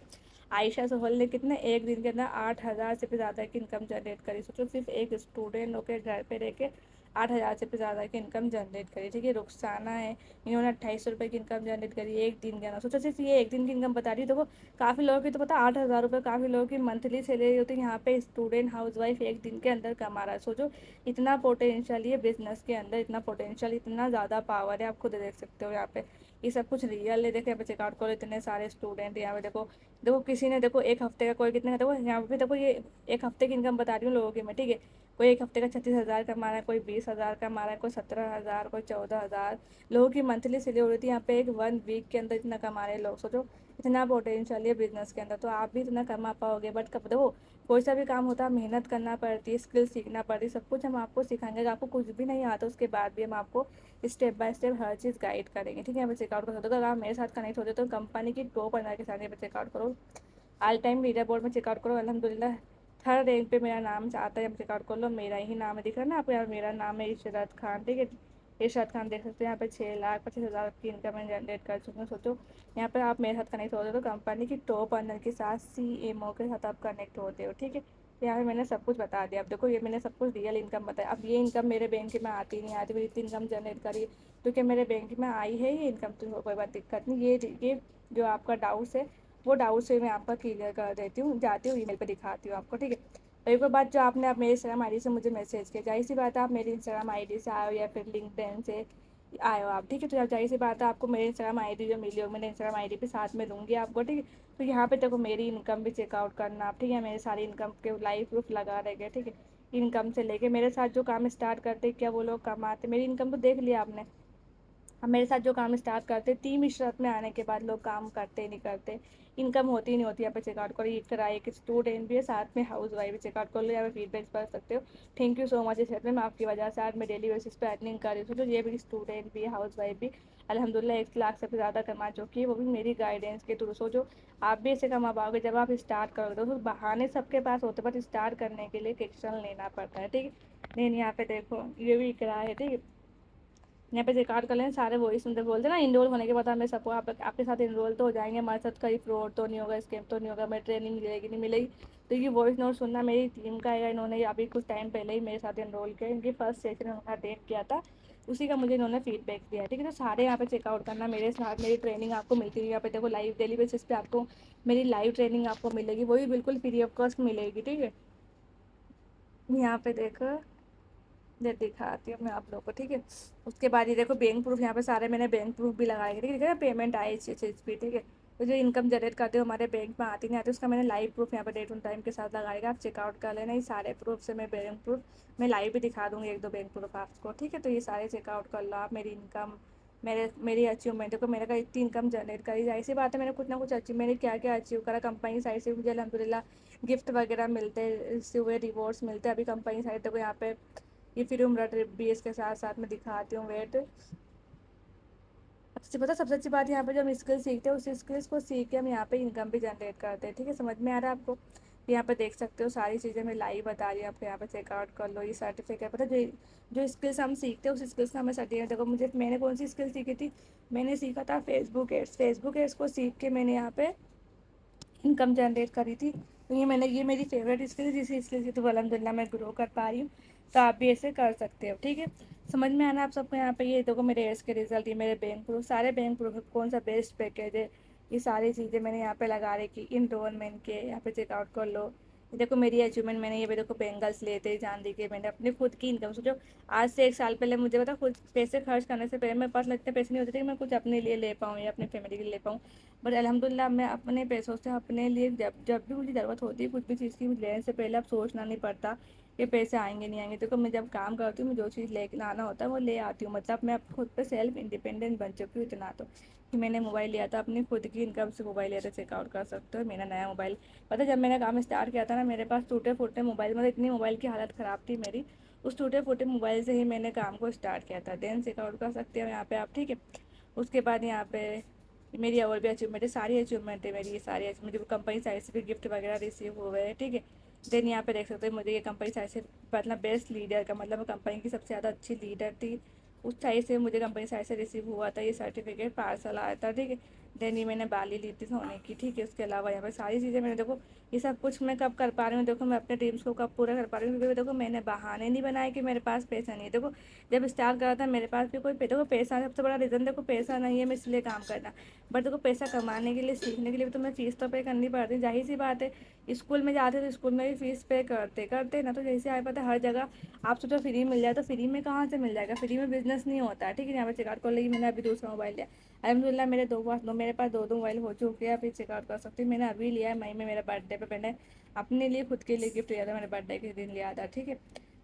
Ayesha Sohal ने कितने एक दिन के अंदर 8 हज़ार से भी ज़्यादा की इनकम जनरेट करी। सोचो, सिर्फ एक स्टूडेंट होकर घर पे रह के 8 हज़ार से भी ज़्यादा की इनकम जनरेट करी, ठीक है। रुखसाना है, इन्होंने 2800 रुपये की इनकम जनरेट करी एक दिन के अंदर। सोचो, सिर्फ ये एक दिन की इनकम बता रही हूँ। देखो काफ़ी लोगों की तो पता 8 हज़ार रुपये काफ़ी लोगों की मंथली सैलरी होती है, यहाँ पे स्टूडेंट हाउस वाइफ एक दिन के अंदर कमा रहा है। सोचो, इतना पोटेंशियल ये बिजनेस के अंदर, इतना पोटेंशियल, इतना ज़्यादा पावर है, आप खुद देख सकते हो यहाँ पे। ये सब कुछ रियल है। देखो यहाँ पे चेकआउट करो, इतने सारे स्टूडेंट यहाँ पे देखो। देखो किसी ने देखो एक हफ्ते का, कोई कितने का, देखो यहाँ पे देखो, ये एक हफ्ते की इनकम बता रही हूँ लोगों की मैं, ठीक है। कोई एक हफ्ते का 36 हज़ार कमा रहा है, कोई 20 हज़ार कमा रहा है, कोई 17 हज़ार, कोई 14 हज़ार। लोगों की मंथली सैलरी हो रही थी यहाँ पे, एक 1 वीक के अंदर इतना कमा रहे हैं लोग। सोचो, इतना पोटेंशियल है बिजनेस के अंदर, तो आप भी इतना कमा पाओगे। बट कब देखो, कोई सा भी काम होता है, मेहनत करना पड़ती है, स्किल सीखना पड़ती है, सब कुछ हम आपको सिखाएंगे। अगर आपको कुछ भी नहीं आता उसके बाद भी हम आपको step by step her cheese guide करेंगे, ठीक है। यहाँ पे चेकआउट कर सकते हो। अगर आप मेरे साथ कनेक्ट होते तो कंपनी की टॉप अंडर के साथ यहाँ पे चेकआउट करो, ऑल टाइम लीडर बोर्ड में चेकआउट करो, अल्हम्दुलिल्लाह थर्ड रैंक पे मेरा नाम आता है। हम चेकआउट कर लो, मेरा ही नाम है, दिख रहा है ना आपको यार, मेरा नाम है इशरत खान, ठीक है। इशरत खान देख सकते हो, यहाँ पे 6,25,000 की इनकम मैं जनरेट कर चुकी हूँ। सोचो, यहाँ पर आप मेरे साथ कनेक्ट होते हो तो कंपनी की टॉप अनर के साथ CMO के साथ आप कनेक्ट होते हो, ठीक है। तो यहाँ पे मैंने सब कुछ बता दिया। अब देखो, ये मैंने सब कुछ रियल इनकम बताया। अब ये इनकम मेरे बैंक में आती नहीं आती, मेरी इतनी इनकम जनरेट करी क्योंकि मेरे बैंक में आई है ये इनकम, तो कोई बात दिक्कत नहीं। ये जो आपका डाउट्स है, वो डाउट से मैं आपका क्लियर कर देती हूँ, जाती हूँ ईमेल पे दिखाती हूँ आपको, ठीक है। और एक और बात, जो आपने आप मेरे इंस्टाग्राम आईडी से मुझे मैसेज किया, जाहिर सी बात है आप मेरी इंस्टाग्राम आईडी से आए हो या फिर लिंक्डइन से आए हो आप, ठीक है। तो अब जाहिर सी बात है आपको मेरी इंस्टाग्राम आईडी जो मिली हो, मैंने इंस्टाग्राम आईडी पे साथ में दूंगी आपको, ठीक है। तो यहाँ पे देखो मेरी इनकम भी चेकआउट करना आप, ठीक है। मेरे सारी इनकम के लाइव प्रूफ लगा रहेंगे, ठीक है। इनकम से लेके मेरे साथ जो काम स्टार्ट करते क्या वो लोग कमाते, मेरी इनकम तो देख लिया आपने। अब मेरे साथ जो काम स्टार्ट करते, टीम इशरत में आने के बाद लोग काम करते ही नहीं करते, इनकम होती ही नहीं होती। यहाँ पे चेकआउट करो, एक तरह एक स्टूडेंट भी है, साथ में हाउस वाइफ भी, चेकआउट कर लो, यहाँ पे फीडबैक पढ़ सकते हो। थैंक यू सो मच इस में आपकी वजह से आज मैं डेली बेसिस पे अर्निंग कर रही हूँ। तो ये भी स्टूडेंट भी है, हाउस वाइफ भी, अल्हम्दुलिल्लाह 1 लाख से भी ज़्यादा कमा चुकी है, वो भी मेरी गाइडेंस के थ्रू। सोचो, आप भी ऐसे कमा पाओगे जब आप स्टार्ट करोगे। तो बहाने सबके पास होते, बट स्टार्ट करने के लिए एक्शन लेना पड़ता है, ठीक है। नहीं, यहाँ पे देखो ये भी इकरा है, ठीक है। यहाँ पे रिकॉर्ड कर लें सारे वॉइस, मतलब बोलते हैं ना, इनरोल होने के बाद हमें सबको आपके साथ इनरोल तो हो जाएंगे, हमारे साथ कहीं फ्रॉड तो नहीं होगा, स्कैम तो नहीं होगा, हमें ट्रेनिंग मिलेगी नहीं मिलेगी। तो ये वॉइस नोट सुनना मेरी टीम का है, इन्होंने अभी कुछ टाइम पहले ही मेरे साथ इनरोल किया, इनकी फर्स्ट सेशन उन्होंने अटेंड किया था, उसी का मुझे इन्होंने फीडबैक दिया है, ठीक है। तो सारे यहाँ पे चेकआउट करना मेरे साथ, मेरी ट्रेनिंग आपको मिलती है यहाँ पे। देखो लाइव डेली बेसिस पे आपको मेरी लाइव ट्रेनिंग आपको मिलेगी, वही बिल्कुल फ्री ऑफ कॉस्ट मिलेगी, ठीक है। यहाँ पे देखो, ये दिखाती हूँ मैं आप लोगों को, ठीक है। उसके बाद ये देखो बैंक प्रूफ, यहाँ पे सारे मैंने बैंक प्रूफ भी लगाए, ठीक है। पेमेंट आई इस चीज़ भी, ठीक है। तो जो इनकम जनरेट करते हो हमारे बैंक में आती नहीं आती, उसका मैंने लाइव प्रूफ यहाँ पर डेट ऑन टाइम के साथ लगाएगा, आप चेकआउट कर लेना। ये सारे प्रूफ से मैं बैंक प्रूफ मैं लाइव भी दिखा दूँगी, एक दो बैंक प्रूफ आपको, ठीक है। तो ये सारे चेकआउट कर लो आप। मेरी इनकम, मेरी अचीवमेंट को, मैंने कहा इतनी इनकम जनरेट करी, जाहिर सी बात है मैंने कुछ ना कुछ अचीव, मैंने क्या क्या अचीव करा। कंपनी साइड से मुझे अल्हम्दुलिल्लाह गिफ्ट वगैरह मिलते हैं, इससे हुए रिवॉर्ड्स मिलते हैं। अभी कंपनी साइड देखो यहाँ पे ये फिर उम्र ट्रिप भी इसके साथ साथ मैं दिखाती हूँ, वेट। अच्छी पता सबसे अच्छी बात यहाँ पे जो हम स्किल सीखते हैं, उस स्किल्स को सीख के हम यहाँ पे इनकम भी जनरेट करते हैं, ठीक है। समझ में आ रहा है आपको? यहाँ पे देख सकते हो सारी चीज़ें मैं लाइव बता रही हूँ आपको, यहाँ पे चेकआउट कर लो। ये सर्टिफिकेट पता जो जो स्किल्स हम सीखते हैं उस स्किल्स का हमें सर्टिफिकेट। देखो मुझे, मैंने कौन सी स्किल सीखी थी, मैंने सीखा था फेसबुक एड्स। फेसबुक एड्स को सीख के मैंने यहाँ पे इनकम जनरेट करी थी। तो ये मेरी फेवरेट स्किल है, जिस स्किल की तो अलहमदिल्ला मैं ग्रो कर पा रही हूँ। तो आप भी ऐसे कर सकते हो, ठीक है। समझ में आना आप सबको? यहाँ पे ये देखो मेरे एड्स के रिजल्ट, ये मेरे बैंक प्रूफ, सारे बैंक प्रूफ, कौन सा बेस्ट पैकेज है, ये सारी चीज़ें मैंने यहाँ पे लगा रखी। इनरोलमेंट के यहाँ पे चेकआउट कर लो। ये देखो मेरी अचीवमेंट, मैंने ये भी देखो बेंगल्स लेते चांदी के, मैंने अपनी खुद की इनकम, सोचो आज से 1 साल पहले मुझे पता, खुद पैसे खर्च करने से पहले मेरे पास लगते पैसे नहीं होते थे कि मैं कुछ अपने लिए ले पाऊँ या अपनी फैमिली के लिए ले पाऊँ। बट अल्हम्दुलिल्लाह मैं अपने पैसों से अपने लिए जब जब भी मुझे ज़रूरत होती है कुछ भी चीज़ की, मुझे लेने से पहले अब सोचना नहीं पड़ता कि पैसे आएंगे नहीं आएंगे। देखो मैं जब काम करती हूँ, मैं जो चीज़ लेके लाना होता है वो ले आती हूँ। मतलब मैं अब खुद पे सेल्फ इंडिपेंडेंट बन चुकी हूँ इतना तो, कि मैंने मोबाइल लिया था अपनी खुद की इनकम से, मोबाइल लिया था। चेकआउट कर सकते हो मेरा नया मोबाइल। पता है जब मैंने काम स्टार्ट किया था ना, मेरे पास टूटे फूटे मोबाइल, मतलब इतनी मोबाइल की हालत ख़राब थी मेरी, उस टूटे फूटे मोबाइल से ही मैंने काम को स्टार्ट किया था। देन चेकआउट कर सकते हो यहाँ पे आप, ठीक है। उसके बाद यहाँ पे मेरी और भी अचीवमेंट है, सारी अचीवमेंट है मेरी, ये सारी मुझे कंपनी साइड से भी गिफ्ट वगैरह रिसीव हुए हैं, ठीक है। देन यहाँ पे देख सकते हो मुझे ये कंपनी साइड से, मतलब बेस्ट लीडर का, मतलब मैं कंपनी की सबसे ज़्यादा अच्छी लीडर थी, उस साइड से मुझे कंपनी साइड से रिसीव हुआ था ये सर्टिफिकेट, पार्सल आया था, ठीक है। देन ये मैंने बाली ली थी सोने की, ठीक है। उसके अलावा यहाँ पर सारी चीज़ें मैंने देखो, ये सब कुछ मैं कब कर पा रही हूँ, देखो मैं अपने ड्रीम्स को कब पूरा कर पा रही हूँ, क्योंकि देखो मैंने बहाने नहीं बनाए कि मेरे पास पैसा नहीं है। देखो जब स्टार्ट करा था मेरे पास भी कोई देखो पैसा, सबसे बड़ा रीज़न देखो पैसा नहीं है, मैं इसलिए काम करना। बट देखो पैसा कमाने के लिए, सीखने के लिए भी तो मैं फ़ीस तो पे करनी पड़ती है, जाहिर सी बात है। स्कूल में जाते तो स्कूल में भी फ़ीस पे करते करते ना, तो जैसे आए पता है हर जगह आप सोचो फ्री मिल जाए, तो फ्री में कहाँ से मिल जाएगा, फ्री में बिजनेस नहीं होता है, ठीक है। यहाँ पर चेकआउट कर ली, मैंने अभी दूसरा मोबाइल लिया अलहमदिल्ला, मेरे मेरे पास दो मोबाइल हो चुके हैं, अभी चेकआउट कर सकती हूँ। मैंने अभी लिया है मई में, मेरे बर्थडे पे मैंने अपने लिए खुद के लिए गिफ्ट लिया था, मेरे बर्थडे के दिन लिया था, ठीक है।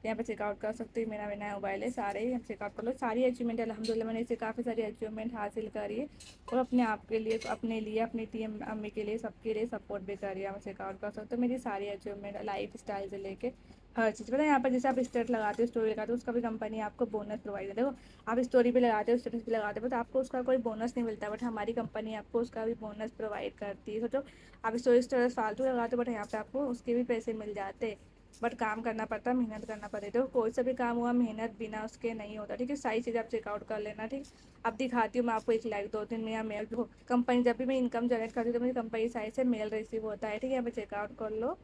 यहाँ पे चेकआउट कर सकते हो, मेरा नया मोबाइल है, सारे ही चेकआउट कर लो। सारी अचीवमेंट अल्हम्दुलिल्लाह मैंने इससे काफ़ी सारी अचीवमेंट हासिल करी है, और अपने आप के लिए, अपने लिए, अपनी टीम अम्मी के लिए, सबके लिए सपोर्ट भी करी है। आप चेकआउट कर सकते हो मेरी सारी अचीवमेंट, लाइफ स्टाइल से लेके हर चीज़। पता है यहाँ पर जैसे आप स्टेट लगाते हो, स्टोरी लगाते हो, उसका भी कंपनी आपको बोनस प्रोवाइड है। देखो आप स्टोरी भी लगाते हो, स्टेटस भी लगाते हो, तो आपको उसका कोई बोनस नहीं मिलता, बट हमारी कंपनी आपको उसका भी बोनस प्रोवाइड करती है। सोचो आप स्टोरी स्टेटस फालतू लगाते हो, बट यहाँ पे आपको उसके भी पैसे मिल जाते। बट काम करना पड़ता, मेहनत करना पड़ता है। तो कोई सा भी काम हुआ मेहनत बिना उसके नहीं होता, ठीक है। सारी चीज़ आप चेकआउट कर लेना, ठीक। अब दिखाती हूँ मैं आपको एक लाइक 2 दिन में या मेल कंपनी, जब भी मैं इनकम जनरेट करती हूँ तो मुझे कंपनी साइड से मेल रिसीव होता है, ठीक है। यहाँ पे चेकआउट कर लो,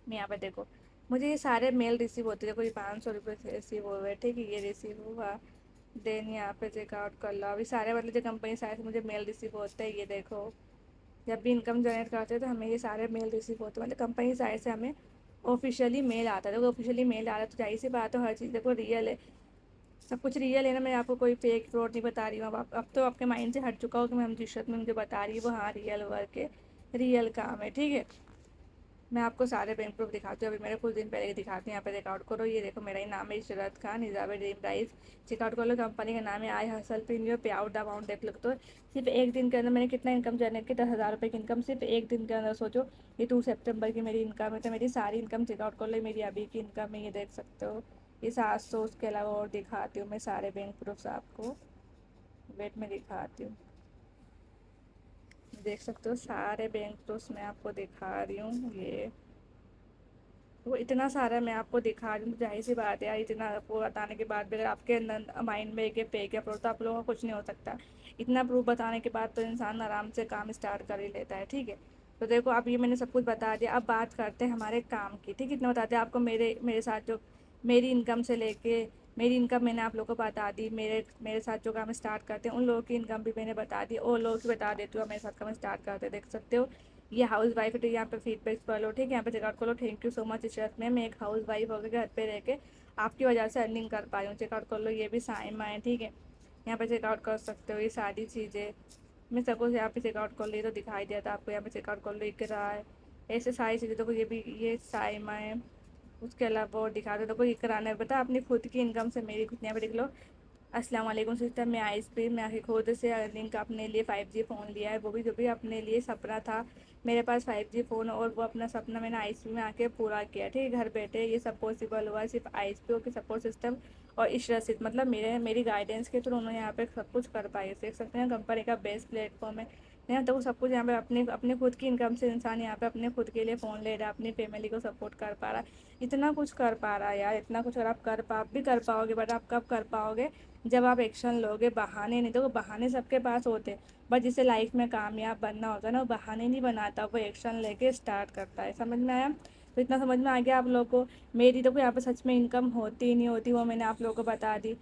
मैं यहाँ पे देखो मुझे ये सारे मेल रिसीव होते हैं। देखो ये 500 रुपये से रिसीव हुए, ठीक है, ये रिसीव हुआ। देन यहाँ पे चेकआउट कर लो, अभी सारे मतलब जो कंपनी साइड से मुझे मेल रिसीव होते हैं, ये देखो जब भी इनकम जनरेट करते हैं तो हमें ये सारे मेल रिसीव होते हैं, मतलब कंपनी साइड से हमें ऑफिशियली मेल आता है। देखो ऑफिशियली मेल आ रहा है तो जाहिर सी बात है, हर चीज़ देखो रियल है, सब कुछ रियल है ना। मैं आपको कोई फेक फ्रॉड नहीं बता रही हूँ। अब तो आपके माइंड से हट चुका हो कि मैं जिस शर्त में मुझे बता रही हूँ वो हाँ रियल वर्क है, रियल काम है, ठीक है। मैं आपको सारे बैंक प्रूफ दिखाती हूँ, अभी मेरे कुछ दिन पहले ही दिखाती हूँ। यहाँ पे चेकआउट करो, ये देखो मेरा ही नाम है Ishrat Khan, Nizam dream price. Check out कर लो, कंपनी का नाम है I hustle pin your pay out amount देख लो। तो सिर्फ एक दिन के अंदर मैंने कितना इनकम जनरेट की, 10,000 रुपये की इनकम सिर्फ एक दिन के अंदर। सोचो ये 2 सितंबर की मेरी इनकम है, तो मेरी सारी इनकम चेकआउट कर लो, मेरी अभी की इनकम है, ये देख सकते हो ये 700। उसके अलावा और दिखाती हूँ मैं सारे बैंक प्रूफ्स आपको, वेट में दिखाती हूँ, देख सकते हो सारे बैंक प्रूफ्स मैं आपको दिखा रही हूँ। ये वो इतना सारा मैं आपको दिखा रही हूँ, जाहिर सी बात है यार, इतना आपको बताने के बाद भी अगर आपके अंदर माइंड में एक पे क्या प्रूफ, तो आप लोगों का कुछ नहीं हो सकता। इतना प्रूफ बताने के बाद तो इंसान आराम से काम स्टार्ट कर ही लेता है, ठीक है। तो देखो अब ये मैंने सब कुछ बता दिया, अब बात करते हैं हमारे काम की, ठीक है। इतना बताते हैं आपको, मेरे मेरे साथ जो मेरी इनकम से लेके, मेरी इनकम मैंने आप लोगों को बता दी, मेरे मेरे साथ जो काम स्टार्ट करते हैं उन लोगों की इनकम भी मैंने बता दी, और लोगों की बता देती हूँ मेरे साथ काम स्टार्ट करते हैं, देख सकते हो ये हाउस वाइफ है। तो यहाँ पे फीडबैक कर लो, ठीक है। यहाँ पे चेकआउट कर लो, thank you so much Ishrat में, मैं एक हाउस वाइफ होकर घर पे रह के आपकी वजह से अर्निंग कर पाई हूँ। चेकआउट कर लो, ये भी साइमा है, ठीक है। यहाँ पे चेकआउट कर सकते हो ये सारी चीज़ें मैं सपोज यहाँ पे चेकआउट कर ली तो दिखाई दिया था आपको, यहाँ पे चेकआउट कर लो दिख रहा है। ऐसे सारी चीज़ें देखो, ये भी ये साइमा है। उसके अलावा और दिखा दो, देखो ये कराना है बता अपनी खुद की इनकम से, मेरी खुद यहाँ पे देख लो। अस्सलाम वालेकुम सिस्टर, मैं आइस पे मैं आके खुद से अर्निंग का अपने लिए 5G फ़ोन लिया है, वो भी जो भी अपने लिए सपना था। मेरे पास 5G फ़ोन, और वो अपना सपना मैंने आईएसपी में आके पूरा किया, ठीक है। घर बैठे ये सब पॉसिबल हुआ सिर्फ आईएसपी के सपोर्ट सिस्टम और इशरत से, मतलब मेरी गाइडेंस के थ्रू उन्होंने यहाँ पे सब कुछ कर पाए। देख सकते हैं कंपनी का बेस्ट प्लेटफॉर्म है यहाँ, तो वो सब कुछ यहाँ पे अपने अपने खुद की इनकम से इंसान यहाँ पे अपने खुद के लिए फ़ोन ले रहा है, अपनी फैमिली को सपोर्ट कर पा रहा है। इतना कुछ कर पा रहा है यार, इतना कुछ अगर आप भी कर पाओगे, बट आप कब कर पाओगे, जब आप एक्शन लोगे। बहाने नहीं, तो बहाने सबके पास होते हैं, बट जिसे लाइफ में कामयाब बनना होता है ना, वो बहाने नहीं बनाता, वो एक्शन लेके स्टार्ट करता है। समझ में आया? तो इतना समझ में आ गया आप लोगों को। मेरी तो कोई यहाँ पे सच में इनकम होती ही नहीं होती, वो मैंने आप लोगों को बता दी।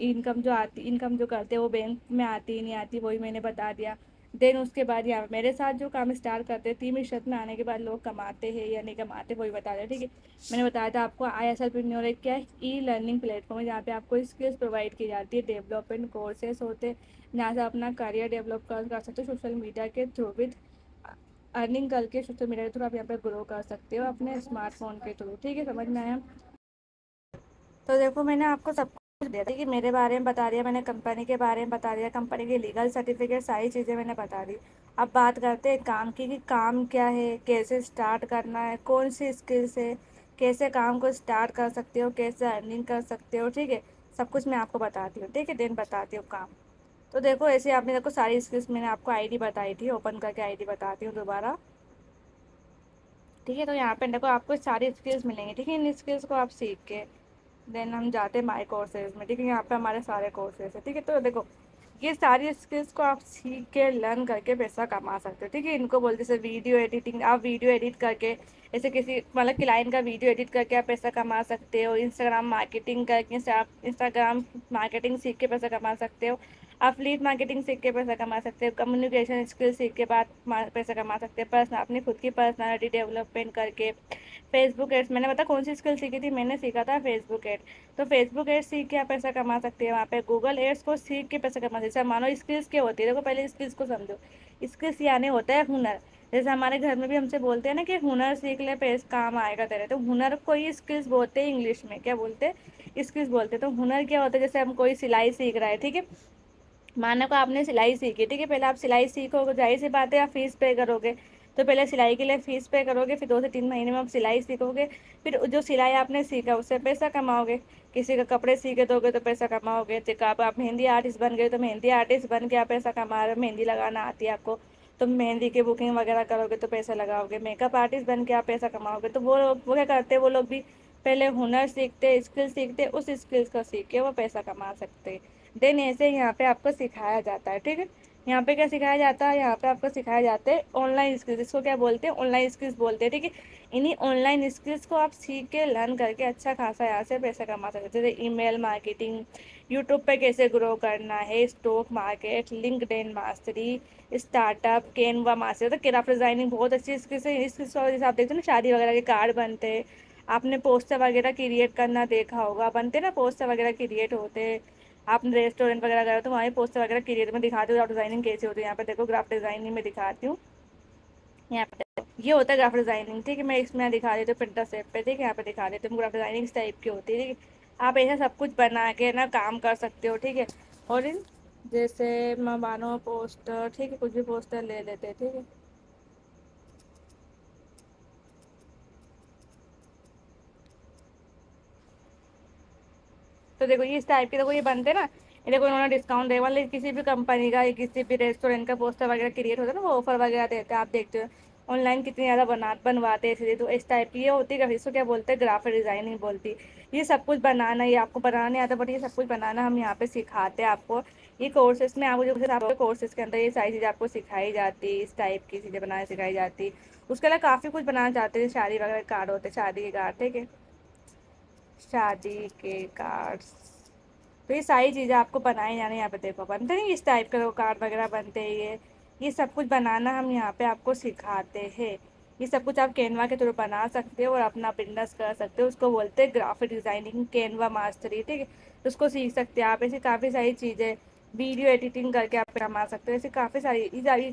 इनकम जो करते हैं वो बैंक में आती ही नहीं आती, वही मैंने बता दिया। देन उसके बाद यहाँ मेरे साथ जो काम स्टार्ट करते हैं, 3 रिश्वत में आने के बाद लोग कमाते हैं या नहीं कमाते, वही बता दिया, ठीक है। मैंने बताया था आपको ISLPreneur एक क्या है, ई लर्निंग प्लेटफॉर्म है, जहाँ पे आपको स्किल्स प्रोवाइड की जाती है, डेवलपमेंट कोर्सेस होते हैं, जहाँ से अपना करियर डेवलप कर सकते हो सोशल मीडिया के थ्रू, विद अर्निंग करके सोशल मीडिया के थ्रू आप यहाँ पे ग्रो कर सकते हो अपने स्मार्टफोन के थ्रू, ठीक है। समझ में आया? तो देखो मैंने आपको सब कुछ दिया था कि मेरे बारे में बता दिया, मैंने कंपनी के बारे में बता दिया, कंपनी के लीगल सर्टिफिकेट सारी चीज़ें मैंने बता दी। अब बात करते हैं काम की, कि काम क्या है, कैसे स्टार्ट करना है, कौन सी स्किल्स है, कैसे काम को स्टार्ट कर सकते हो, कैसे अर्निंग कर सकते हो, ठीक है। सब कुछ मैं आपको बताती हूँ, ठीक है। देन बताती हूँ काम। तो देखो ऐसे आपने देखो सारी स्किल्स मैंने आपको आईडी बताई थी, ओपन करके आईडी बताती हूँ दोबारा, ठीक है। तो यहाँ पे देखो आपको सारी स्किल्स मिलेंगी, ठीक है। इन स्किल्स को आप सीख के देन हम जाते हैं माई कोर्सेज में, ठीक है। यहाँ पे हमारे सारे कोर्सेज है, ठीक है। तो देखो ये सारी स्किल्स को आप सीख के लर्न करके पैसा कमा सकते हो, ठीक है। इनको बोलते जैसे वीडियो एडिटिंग, आप वीडियो एडिट करके ऐसे किसी मतलब क्लाइंट का वीडियो एडिट करके आप पैसा कमा सकते हो। इंस्टाग्राम मार्केटिंग करके से आप इंस्टाग्राम मार्केटिंग सीख के पैसा कमा सकते हो। आप लीड मार्केटिंग सीख के पैसा कमा सकते हो। कम्युनिकेशन स्किल सीख के बाद पैसा कमा सकते हो। पर्सनल अपनी खुद की पर्सनालिटी डेवलपमेंट करके। फेसबुक एड्स मैंने बता कौन सी स्किल सीखी थी, मैंने सीखा था फेसबुक एड। तो फेसबुक एड्स सीख के आप पैसा कमा सकते हैं वहाँ पे। गूगल एड्स को सीख के पैसा कमा सकते हैं। मानो स्किल्स क्या होती है, देखो पहले स्किल्स को समझो। स्किल्स यानी होता है हुनर। जैसे हमारे घर में भी हमसे बोलते हैं ना कि हुनर सीख ले पैसा काम आएगा तेरे, तो हुनर को ही स्किल्स बोलते हैं। इंग्लिश में क्या बोलते हैं? स्किल्स बोलते हैं। तो हुनर क्या होता है, जैसे हम कोई सिलाई सीख रहा है, ठीक है। मानो को आपने सिलाई सीखी, ठीक है। पहले आप सिलाई सीखोगे, जाहिर सी बात है आप फीस पे करोगे। तो पहले सिलाई के लिए फ़ीस पे करोगे, फिर 2 से 3 महीने में आप सिलाई सीखोगे। फिर जो सिलाई आपने सीखा उससे पैसा कमाओगे। किसी का कपड़े सीखे दोगे तो पैसा कमाओगे। आप मेहंदी आर्टिस्ट बन गए तो मेहंदी आर्टिस्ट बन के आप पैसा कमा रहे हो, मेहंदी लगाना आती है आपको, तो मेहंदी की बुकिंग वगैरह करोगे तो पैसा लगाओगे। मेकअप आर्टिस्ट बन के आप पैसा कमाओगे। तो वो क्या करते हैं, वो लोग भी पहले हुनर सीखते, स्किल सीखते, उस स्किल्स को सीख के वो पैसा कमा सकते हैं। देन ऐसे यहाँ पे आपको सिखाया जाता है, ठीक है। यहाँ पे क्या सिखाया जाता है, यहाँ पे आपको सिखाया जाता है ऑनलाइन स्किल्स। इसको क्या बोलते हैं? ऑनलाइन स्किल्स बोलते हैं, ठीक है। इन्हीं ऑनलाइन स्किल्स को आप सीख के लर्न करके अच्छा खासा यहाँ से पैसा कमा सकते हैं। जैसे ईमेल मार्केटिंग, यूट्यूब पे कैसे ग्रो करना है, stock market, LinkedIn mastery, startup, Canva mastery. तो ग्राफिक डिजाइनिंग बहुत अच्छी स्किल्स है। इस स्किल्स जैसे आप देखते हो ना, शादी वगैरह के कार्ड बनते हैं, आपने पोस्टर वगैरह क्रिएट करना देखा होगा, बनते ना पोस्टर वगैरह क्रिएट होते हैं। आपने रेस्टोरेंट वगैरह गए तो वहाँ पोस्टर वगैरह क्रिएट में दिखाते हो, ग्राफ डिजाइनिंग कैसे होती है। यहाँ पे देखो ग्राफ डिजाइनिंग में दिखाती हूँ। यहाँ पे देखो, ये होता है ग्राफ डिजाइनिंग, ठीक है। मैं इसमें दिखा देती हूँ प्रिंटर सेट पे, ठीक है। यहाँ पे दिखा देती हूँ ग्राफ डिजाइनिंग इस टाइप की होती है, ठीक है। आप ऐसा सब कुछ बना के ना काम कर सकते हो, ठीक है। और जैसे मानो पोस्टर, ठीक है, कुछ भी पोस्टर ले लेते हैं, ठीक है। तो देखो ये इस टाइप के देखो ये बनते हैं ना, ये देखो इन्होंने डिस्काउंट दे, मतलब किसी भी कंपनी का या किसी भी रेस्टोरेंट का पोस्टर वगैरह क्रिएट होता है ना, वो ऑफर वगैरह देते हैं, आप देखते हो ऑनलाइन कितनी ज़्यादा बनवाते हैं इसलिए। तो इस टाइप की ये होती है, इसको क्या बोलते हैं? ग्राफिक डिजाइनिंग बोलती है। ये सब कुछ बनाना, ये आपको बनाना नहीं आता, बट ये सब कुछ बनाना हम यहाँ पे सिखाते हैं आपको। ये कोर्सेज में आपको जो आपको कोर्सेज के अंदर ये सारी चीज़ें आपको सिखाई जाती है, इस टाइप की चीज़ें बनाना सिखाई जाती है। उसके अलावा काफ़ी कुछ बनाना चाहते हैं, शादी वगैरह कार्ड होते हैं, शादी के कार्ड, ठीक है, शादी के कार्ड्स। तो ये सारी चीज़ें आपको बनाई जानी, यहाँ पे देखो बनते नहीं इस टाइप के कार्ड वगैरह बनते हैं। ये सब कुछ बनाना हम यहाँ पे आपको सिखाते हैं। ये सब कुछ आप कैनवा के थ्रू बना सकते हो और अपना बिजनेस कर सकते हो। उसको बोलते हैं ग्राफिक डिज़ाइनिंग, कैनवा मास्टरी, ठीक है। तो उसको सीख सकते हैं आप। ऐसी काफ़ी सारी चीज़ें वीडियो एडिटिंग करके आप कमा सकते हो। ऐसे काफ़ी सारी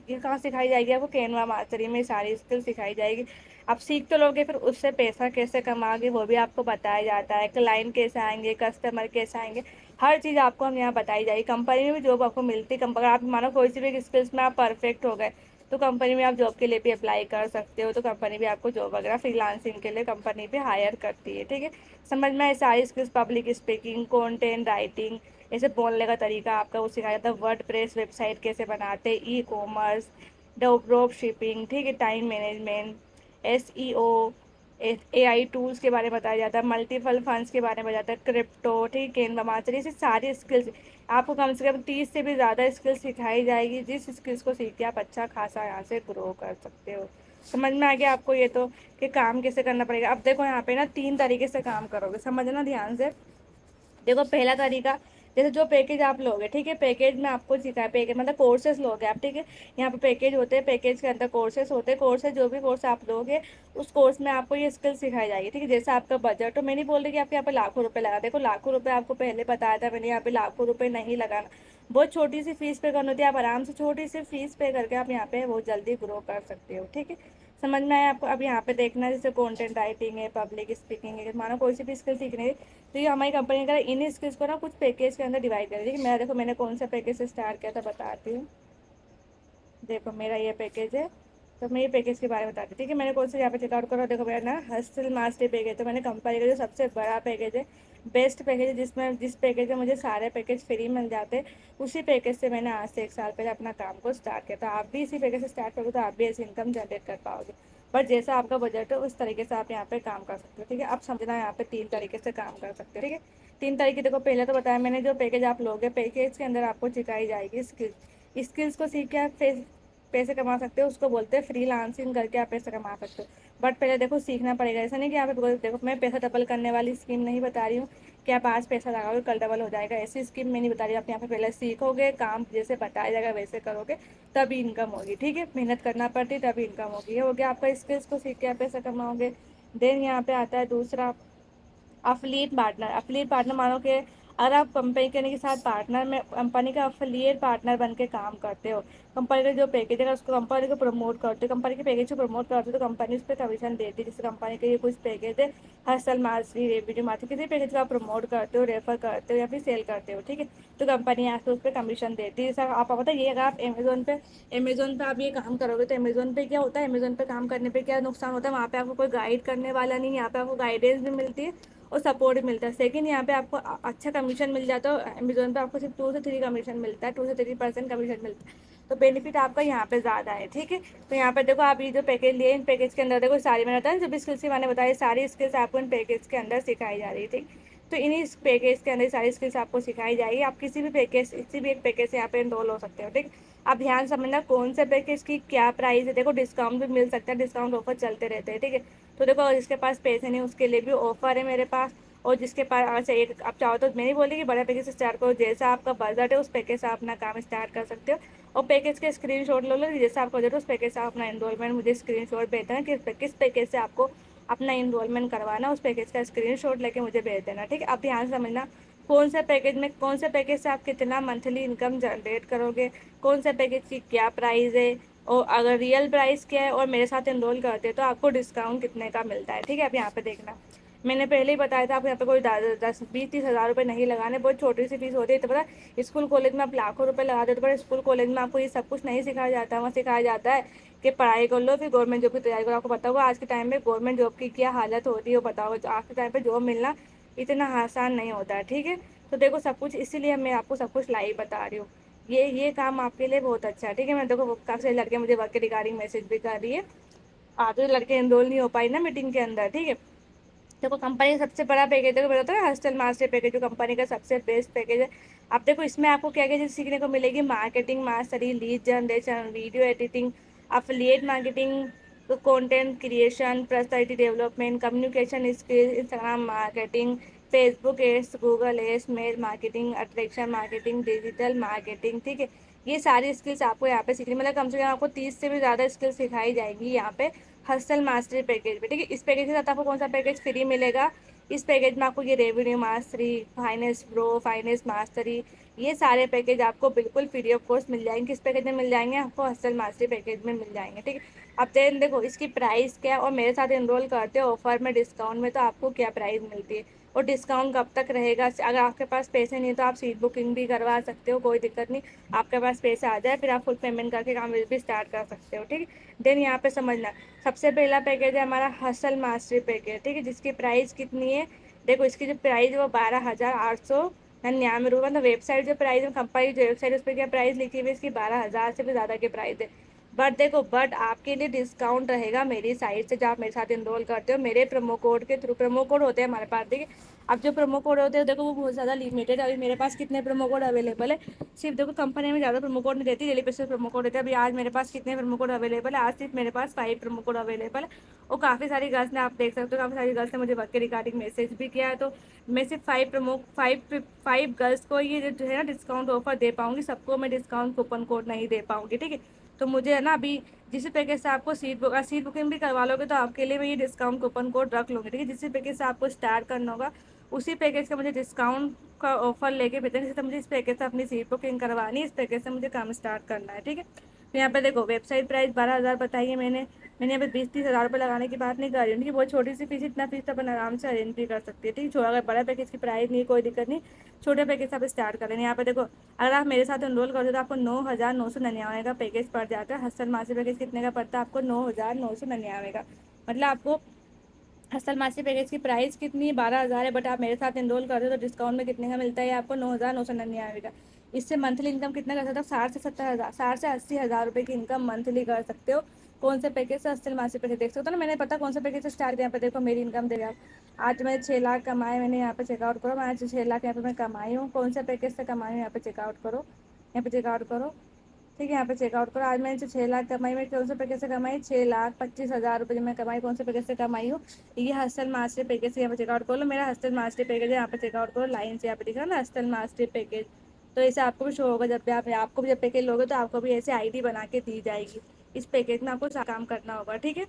ये कहाँ सिखाई जाएगी आपको, कैनवा मास्टरी में सारी स्किल सिखाई जाएगी। आप सीख तो लोगे, फिर उससे पैसा कैसे कमाओगे वो भी आपको बताया जाता है, क्लाइंट कैसे आएंगे, कस्टमर कैसे आएंगे, हर चीज़ आपको हम यहाँ बताई जाएगी। कंपनी में भी जॉब आपको मिलती है। अगर आप मानो कोई सी भी स्किल्स में आप परफेक्ट हो गए तो कंपनी में आप जॉब के लिए भी अप्लाई कर सकते हो, तो कंपनी भी आपको जॉब वगैरह फ्रीलांसिंग के लिए कंपनी भी हायर करती है। ठीक है, समझ में आए सारी skills, public speaking, content writing, ऐसे बोलने का तरीका आपका वो सिखाया जाता है, वर्ड प्रेस वेबसाइट कैसे बनाते, ई कॉमर्स, ड्रॉप शिपिंग, ठीक है, time management, SEO, AI tools के बारे में बताया जाता है, मल्टीपल फंड्स के बारे में बताया जाता है, क्रिप्टो, ठीक है, कैनवा मास्टरी, ऐसी सारी स्किल्स आपको कम से कम 30 से भी ज़्यादा स्किल्स सिखाई जाएगी, जिस स्किल्स को सीख के आप अच्छा खासा यहाँ से ग्रो कर सकते हो। समझ में आ गया आपको ये तो, कि काम कैसे करना पड़ेगा। अब देखो यहाँ पे ना 3 तरीके से काम करोगे, समझना ध्यान से। देखो पहला तरीका, जैसे जो पैकेज आप लोगे, ठीक है, पैकेज में आपको सिखाया, पैकेज मतलब कोर्सेज लोगे आप, ठीक है, यहाँ पे पैकेज होते हैं, पैकेज के अंदर कोर्सेज होते हैं, कोर्सेज जो भी कोर्स आप लोगे उस कोर्स में आपको ये स्किल सिखाई जाएगी। ठीक है, जैसा आपका बजट हो, मैं नहीं बोल रही कि आपके यहाँ पे लाखों रुपए लगा, देखो लाखों रुपए आपको पहले बताया था मैंने, यहाँ पे लाखों रुपए नहीं लगाना, बहुत छोटी सी फीस पे करनी होती है, आप आराम से छोटी सी फीस पे करके आप यहाँ पे बहुत जल्दी ग्रो कर सकते हो। ठीक है, समझ में आया आपको। अब यहाँ पे देखना, जैसे कंटेंट राइटिंग है, पब्लिक स्पीकिंग है, मानो कोई सी भी स्किल सीखनी है तो ये हमारी कंपनी का इन स्किल्स को ना कुछ पैकेज के अंदर डिवाइड कर दी। मैं देखो मैंने कौन सा पैकेज से स्टार्ट किया था बताती हूँ। देखो मेरा ये पैकेज है, तो मैं ये पैकेज के बारे में बताती हूँ। ठीक है, मैंने कौन सा यहाँ पे चेकआउट करो, देखो मेरा ना हस्टल मास्टर पैकेज, तो मैंने कंपनी का जो सबसे बड़ा पैकेज है, बेस्ट पैकेज है, जिस पैकेज में मुझे सारे पैकेज फ्री मिल जाते हैं, उसी पैकेज से मैंने आज से 1 साल पहले अपना काम को स्टार्ट किया। तो आप भी इसी पैकेज से स्टार्ट करोगे तो आप भी ऐसी इनकम जनरेट कर पाओगे, बट जैसा आपका बजट है उस तरीके से आप यहाँ पे काम कर सकते हो। ठीक है, अब समझना यहाँ पे 3 तरीके से काम कर सकते हो। ठीक है, 3 तरीके, देखो पहले तो बताया मैंने, जो पैकेज आप लोगे पैकेज के अंदर आपको सिखाई जाएगी स्किल्स, स्किल्स को सीख के आप पैसे कमा सकते हो, उसको बोलते हैं फ्रीलांसिंग करके आप पैसे कमा सकते हो। बट पहले देखो सीखना पड़ेगा, ऐसा नहीं कि यहाँ पे देखो मैं पैसा डबल करने वाली स्कीम नहीं बता रही हूँ कि आप आज पैसा लगाओगे कल डबल हो जाएगा, ऐसी स्कीम मैं नहीं बता रही हूँ। आप यहाँ पे पहले सीखोगे, काम जैसे बताया जाएगा वैसे करोगे तभी इनकम होगी। ठीक है, मेहनत करना पड़ती है तभी इनकम होगी। ये हो गया आपका स्किल्स को सीख के आप पैसा कमाओगे। देन यहाँ पे आता है दूसरा, अफिलिएट पार्टनर। अफिलिएट पार्टनर मानो कि अगर आप कंपनी के साथ पार्टनर में, कंपनी का अफिलिएट पार्टनर बन के काम करते हो, कंपनी का जो पैकेज है उसको कंपनी को प्रमोट करते हो, कंपनी के पैकेज को प्रमोट करते हो, तो कंपनी उस पर कमीशन देती है। जैसे कंपनी के ये कुछ पैकेज है, हसल मार्चरी, रेवेन्यू मार्चरी, किसी पैकेज को आप प्रमोट करते हो, रेफर करते हो या फिर सेल करते हो, ठीक है, तो कंपनी यहाँ से उस पर कमीशन देती है। सर आप पता ये, अगर आप अमेजोन पे आप ये काम करोगे तो अमेजोन पे क्या होता है, अमेजोन पे काम करने पे क्या नुकसान होता है, वहाँ पे आपको कोई गाइड करने वाला नहीं, यहाँ पे आपको गाइडेंस भी मिलती है और सपोर्ट भी मिलता है। सेकंड, यहाँ पे आपको अच्छा कमीशन मिल जाता है, अमेजोन पे आपको सिर्फ 2 से 3 कमीशन मिलता है, 2 से 3% कमीशन मिलता है, तो बेनिफिट आपका यहाँ पे ज़्यादा है। ठीक है, तो यहाँ पे देखो आप ये जो पैकेज लिए, इन पैकेज के अंदर देखो सारी, मैंने बताया जो भी स्किल्स मैंने बताई, सारी स्किल्स आपको इन पैकेज के अंदर सिखाई जा रही है। ठीक, तो इन्हीं पैकेज के अंदर सारी स्किल्स आपको सिखाई जाएगी। आप किसी भी पैकेज, किसी भी एक पैकेज से यहाँ पे एनरोल हो सकते हो। ठीक, आप ध्यान समझना कौन से पैकेज की क्या प्राइस है। देखो डिस्काउंट भी मिल सकता है, डिस्काउंट ऑफर चलते रहते हैं। ठीक है, तो देखो जिसके पास पैसे नहीं उसके लिए भी ऑफर है मेरे पास, और जिसके पास अच्छा एक आप चाहो तो मैं नहीं बोली कि बड़ा पैकेज से स्टार्ट करो, जैसा आपका बजट है उस पैकेज से आप अपना काम स्टार्ट कर सकते हो। और पैकेज के स्क्रीनशॉट लो जैसा आपका बजट है उस पैकेज से आप अपना एनरोलमेंट मुझे स्क्रीनशॉट भेजना है, किस पैकेज से आपको अपना इनरोलमेंट करवाना, उस पैकेज का स्क्रीनशॉट लेके मुझे भेज देना। ठीक है, अब ध्यान से समझना कौन से पैकेज में, कौन से पैकेज से आप कितना मंथली इनकम जनरेट करोगे, कौन से पैकेज की क्या प्राइस है, और अगर रियल प्राइस क्या है, और मेरे साथ इनरोल करते हैं तो आपको डिस्काउंट कितने का मिलता है। ठीक है, अब यहाँ पे देखना, मैंने पहले ही बताया था आपको यहाँ पे कोई 10, 20, 30 हज़ार रुपये नहीं लगाने, बहुत छोटी सी फीस होती है। तो पता स्कूल कॉलेज में आप लाखों रुपए लगा देते हो, पर स्कूल कॉलेज में आपको ये सब कुछ नहीं सिखाया जाता, वहाँ सिखाया जाता है कि पढ़ाई कर लो फिर गवर्नमेंट जॉब की तैयारी करो। आपको पता होगा आज के टाइम में गवर्नमेंट जॉब की क्या हालत होती है वो बताओ, तो आज के टाइम पे जॉब मिलना इतना आसान नहीं होता है। ठीक है, तो देखो सब कुछ, इसीलिए मैं आपको सब कुछ लाइव बता रही हूँ। ये काम आपके लिए बहुत अच्छा है। ठीक है, मैं देखो काफ़ी सारे लड़के मुझे वर्क के रिगार्डिंग मैसेज भी कर रही है, आधे लड़के एनरोल नहीं हो पाई ना मीटिंग के अंदर। ठीक है, देखो कंपनी का सबसे बड़ा पैकेज देखो बताता है हॉस्टल मास्टर पैकेज, जो कंपनी का सबसे बेस्ट पैकेज है। अब देखो इसमें आपको क्या क्या चीज़ सीखने को मिलेगी, marketing mastery, lead generation, video editing, affiliate marketing, तो content creation, personality development, communication skills, Instagram marketing, Facebook ads, Google ads, mail marketing, attraction marketing, digital marketing. ठीक है, ये सारी स्किल्स आपको यहाँ पे सीखनी, मतलब कम से कम आपको 30 से भी ज़्यादा स्किल्स सिखाई जाएंगी यहाँ पे हसल मास्टरी पैकेज में। ठीक है, इस पैकेज के साथ आपको कौन सा पैकेज फ्री मिलेगा, इस पैकेज में आपको ये revenue mastery, finance pro, finance mastery, ये सारे पैकेज आपको बिल्कुल फ्री ऑफ कॉस्ट मिल जाएंगे। किस पैकेज में मिल जाएंगे? आपको हसल मास्टरी पैकेज में मिल जाएंगे, ठीक है। अब देखो इसकी प्राइस क्या है, और मेरे साथ एनरोल करते हो ऑफर में डिस्काउंट में, तो आपको क्या प्राइस मिलती है और डिस्काउंट कब तक रहेगा। अगर आपके पास पैसे नहीं तो आप सीट बुकिंग भी करवा सकते हो, कोई दिक्कत नहीं। आपके पास पैसे आ जाए फिर आप फुल पेमेंट करके काम भी स्टार्ट कर सकते हो, ठीक है। देन यहाँ पे समझना, सबसे पहला पैकेज है हमारा हसल मास्टरी पैकेज, ठीक है, जिसकी प्राइस कितनी है। देखो इसकी जो प्राइस है वो 12,899 रुपये, मतलब वेबसाइट जो प्राइस है, कंपनी जो वेबसाइट उस पर क्या प्राइस लिखी हुई है इसकी 12,000 से भी ज़्यादा की प्राइस है। बट आपके लिए डिस्काउंट रहेगा मेरी साइड से, जब आप मेरे साथ इनरोल करते हो मेरे प्रोमो कोड के थ्रू। प्रोमो कोड होते हैं हमारे पास, ठीक है। अब जो प्रोमो कोड होते हैं देखो वो बहुत ज़्यादा लिमिटेड है। अभी मेरे पास कितने प्रोमो कोड अवेलेबल है, सिर्फ देखो कंपनी में ज़्यादा प्रोमो कोड नहीं देती, डेली बेसिस प्रोमो कोड देते हैं। अभी आज मेरे पास कितने प्रोमो कोड अवेलेबल है, आज सिर्फ मेरे पास 5 प्रोमो कोड अवेलेबल है। और काफ़ी सारी गर्ल्स ने, आप देख सकते हो काफ़ी सारी गर्ल्स ने मुझे वर्क के रिगार्डिंग मैसेज भी किया है। तो मैं सिर्फ 5 गर्ल्स को ये जो है ना डिस्काउंट ऑफर दे पाऊंगी, सबको मैं डिस्काउंट कूपन कोड नहीं दे पाऊंगी, ठीक है। तो मुझे है ना अभी जिस पैकेज से आपको सीट बुकिंग भी करवा लोगे तो आपके लिए मैं ये डिस्काउंट कूपन कोड रख लूँगी, ठीक है। जिस पैकेज से आपको स्टार्ट करना होगा उसी पैकेज का मुझे डिस्काउंट का ऑफर लेके भेजना, जैसे मुझे इस पैकेज से अपनी सीट बुकिंग करवानी है, इस पैकेज से मुझे काम स्टार्ट करना है, ठीक है। तो यहाँ पे देखो वेबसाइट प्राइस 12,000 बताई है मैंने यहाँ पे 20-30 हज़ार रुपये लगाने की बात नहीं कर रही हूँ, ठीक है। बहुत छोटी सी फीस, इतना फीस तो अपन आराम से अरेंज भी कर सकती है, ठीक है। अगर बड़ा पैकेज की प्राइस नहीं, कोई दिक्कत नहीं, छोटे पैकेज से आप स्टार्ट करें। यहाँ पे देखो अगर आप मेरे साथ एनरोल करते हो तो आपको 9,999 का पैकेज पड़ जाता है। हसन मासी पैकेज कितने का पड़ता है आपको? 9,999 का। मतलब आपको हसल मासी पैकेज की प्राइस कितनी है? 12,000 है, बट आप मेरे साथ एनरोल कर रहे हो तो डिस्काउंट में कितने का मिलता है आपको? 9,999 का। इससे मंथली इनकम कितना कर सकते हो? 60 से 70 हज़ार, 60 से 80 हज़ार रुपये की इनकम मंथली कर सकते हो। कौन से पैकेज से? हसल मासी पैकेज देख सकते हो ना, मैंने पता कौन सा पैकेज से स्टार्ट किया। यहाँ पे देखो मेरी इनकम देगा आप। आज मैंने 6 लाख कमाए, मैंने यहाँ पे चेकआउट करो, मैं आज 6 लाख यहाँ पे मैं कमाई हूँ। कौन से पैकेज से कमाई हूँ? यहाँ पे चेकआउट करो, यहाँ पे चेकआउट करो, ठीक है। यहाँ पे चेकआउट करो, आज मैंने जो 6 लाख कमाई, मैं कौन से पैकेज से कमाई? 6,25,000 रुपये जो मैं कमाई, कौन से पैकेज से कमाई हूँ? ये हसल मास्टर पैकेज से। यहाँ पे चेकआउट करो, मेरा हसल मास्टर पैकेज है, यहाँ पे चेकआउट करो, लाइन से यहाँ पे दिखा ना हसल मास्टर पैकेज। तो ऐसे आपको भी शो होगा, जब भी आपको भी जब पैकेज लोगे तो आपको भी ऐसे आईडी बना के दी जाएगी। इस पैकेज में आपको काम करना होगा, ठीक है।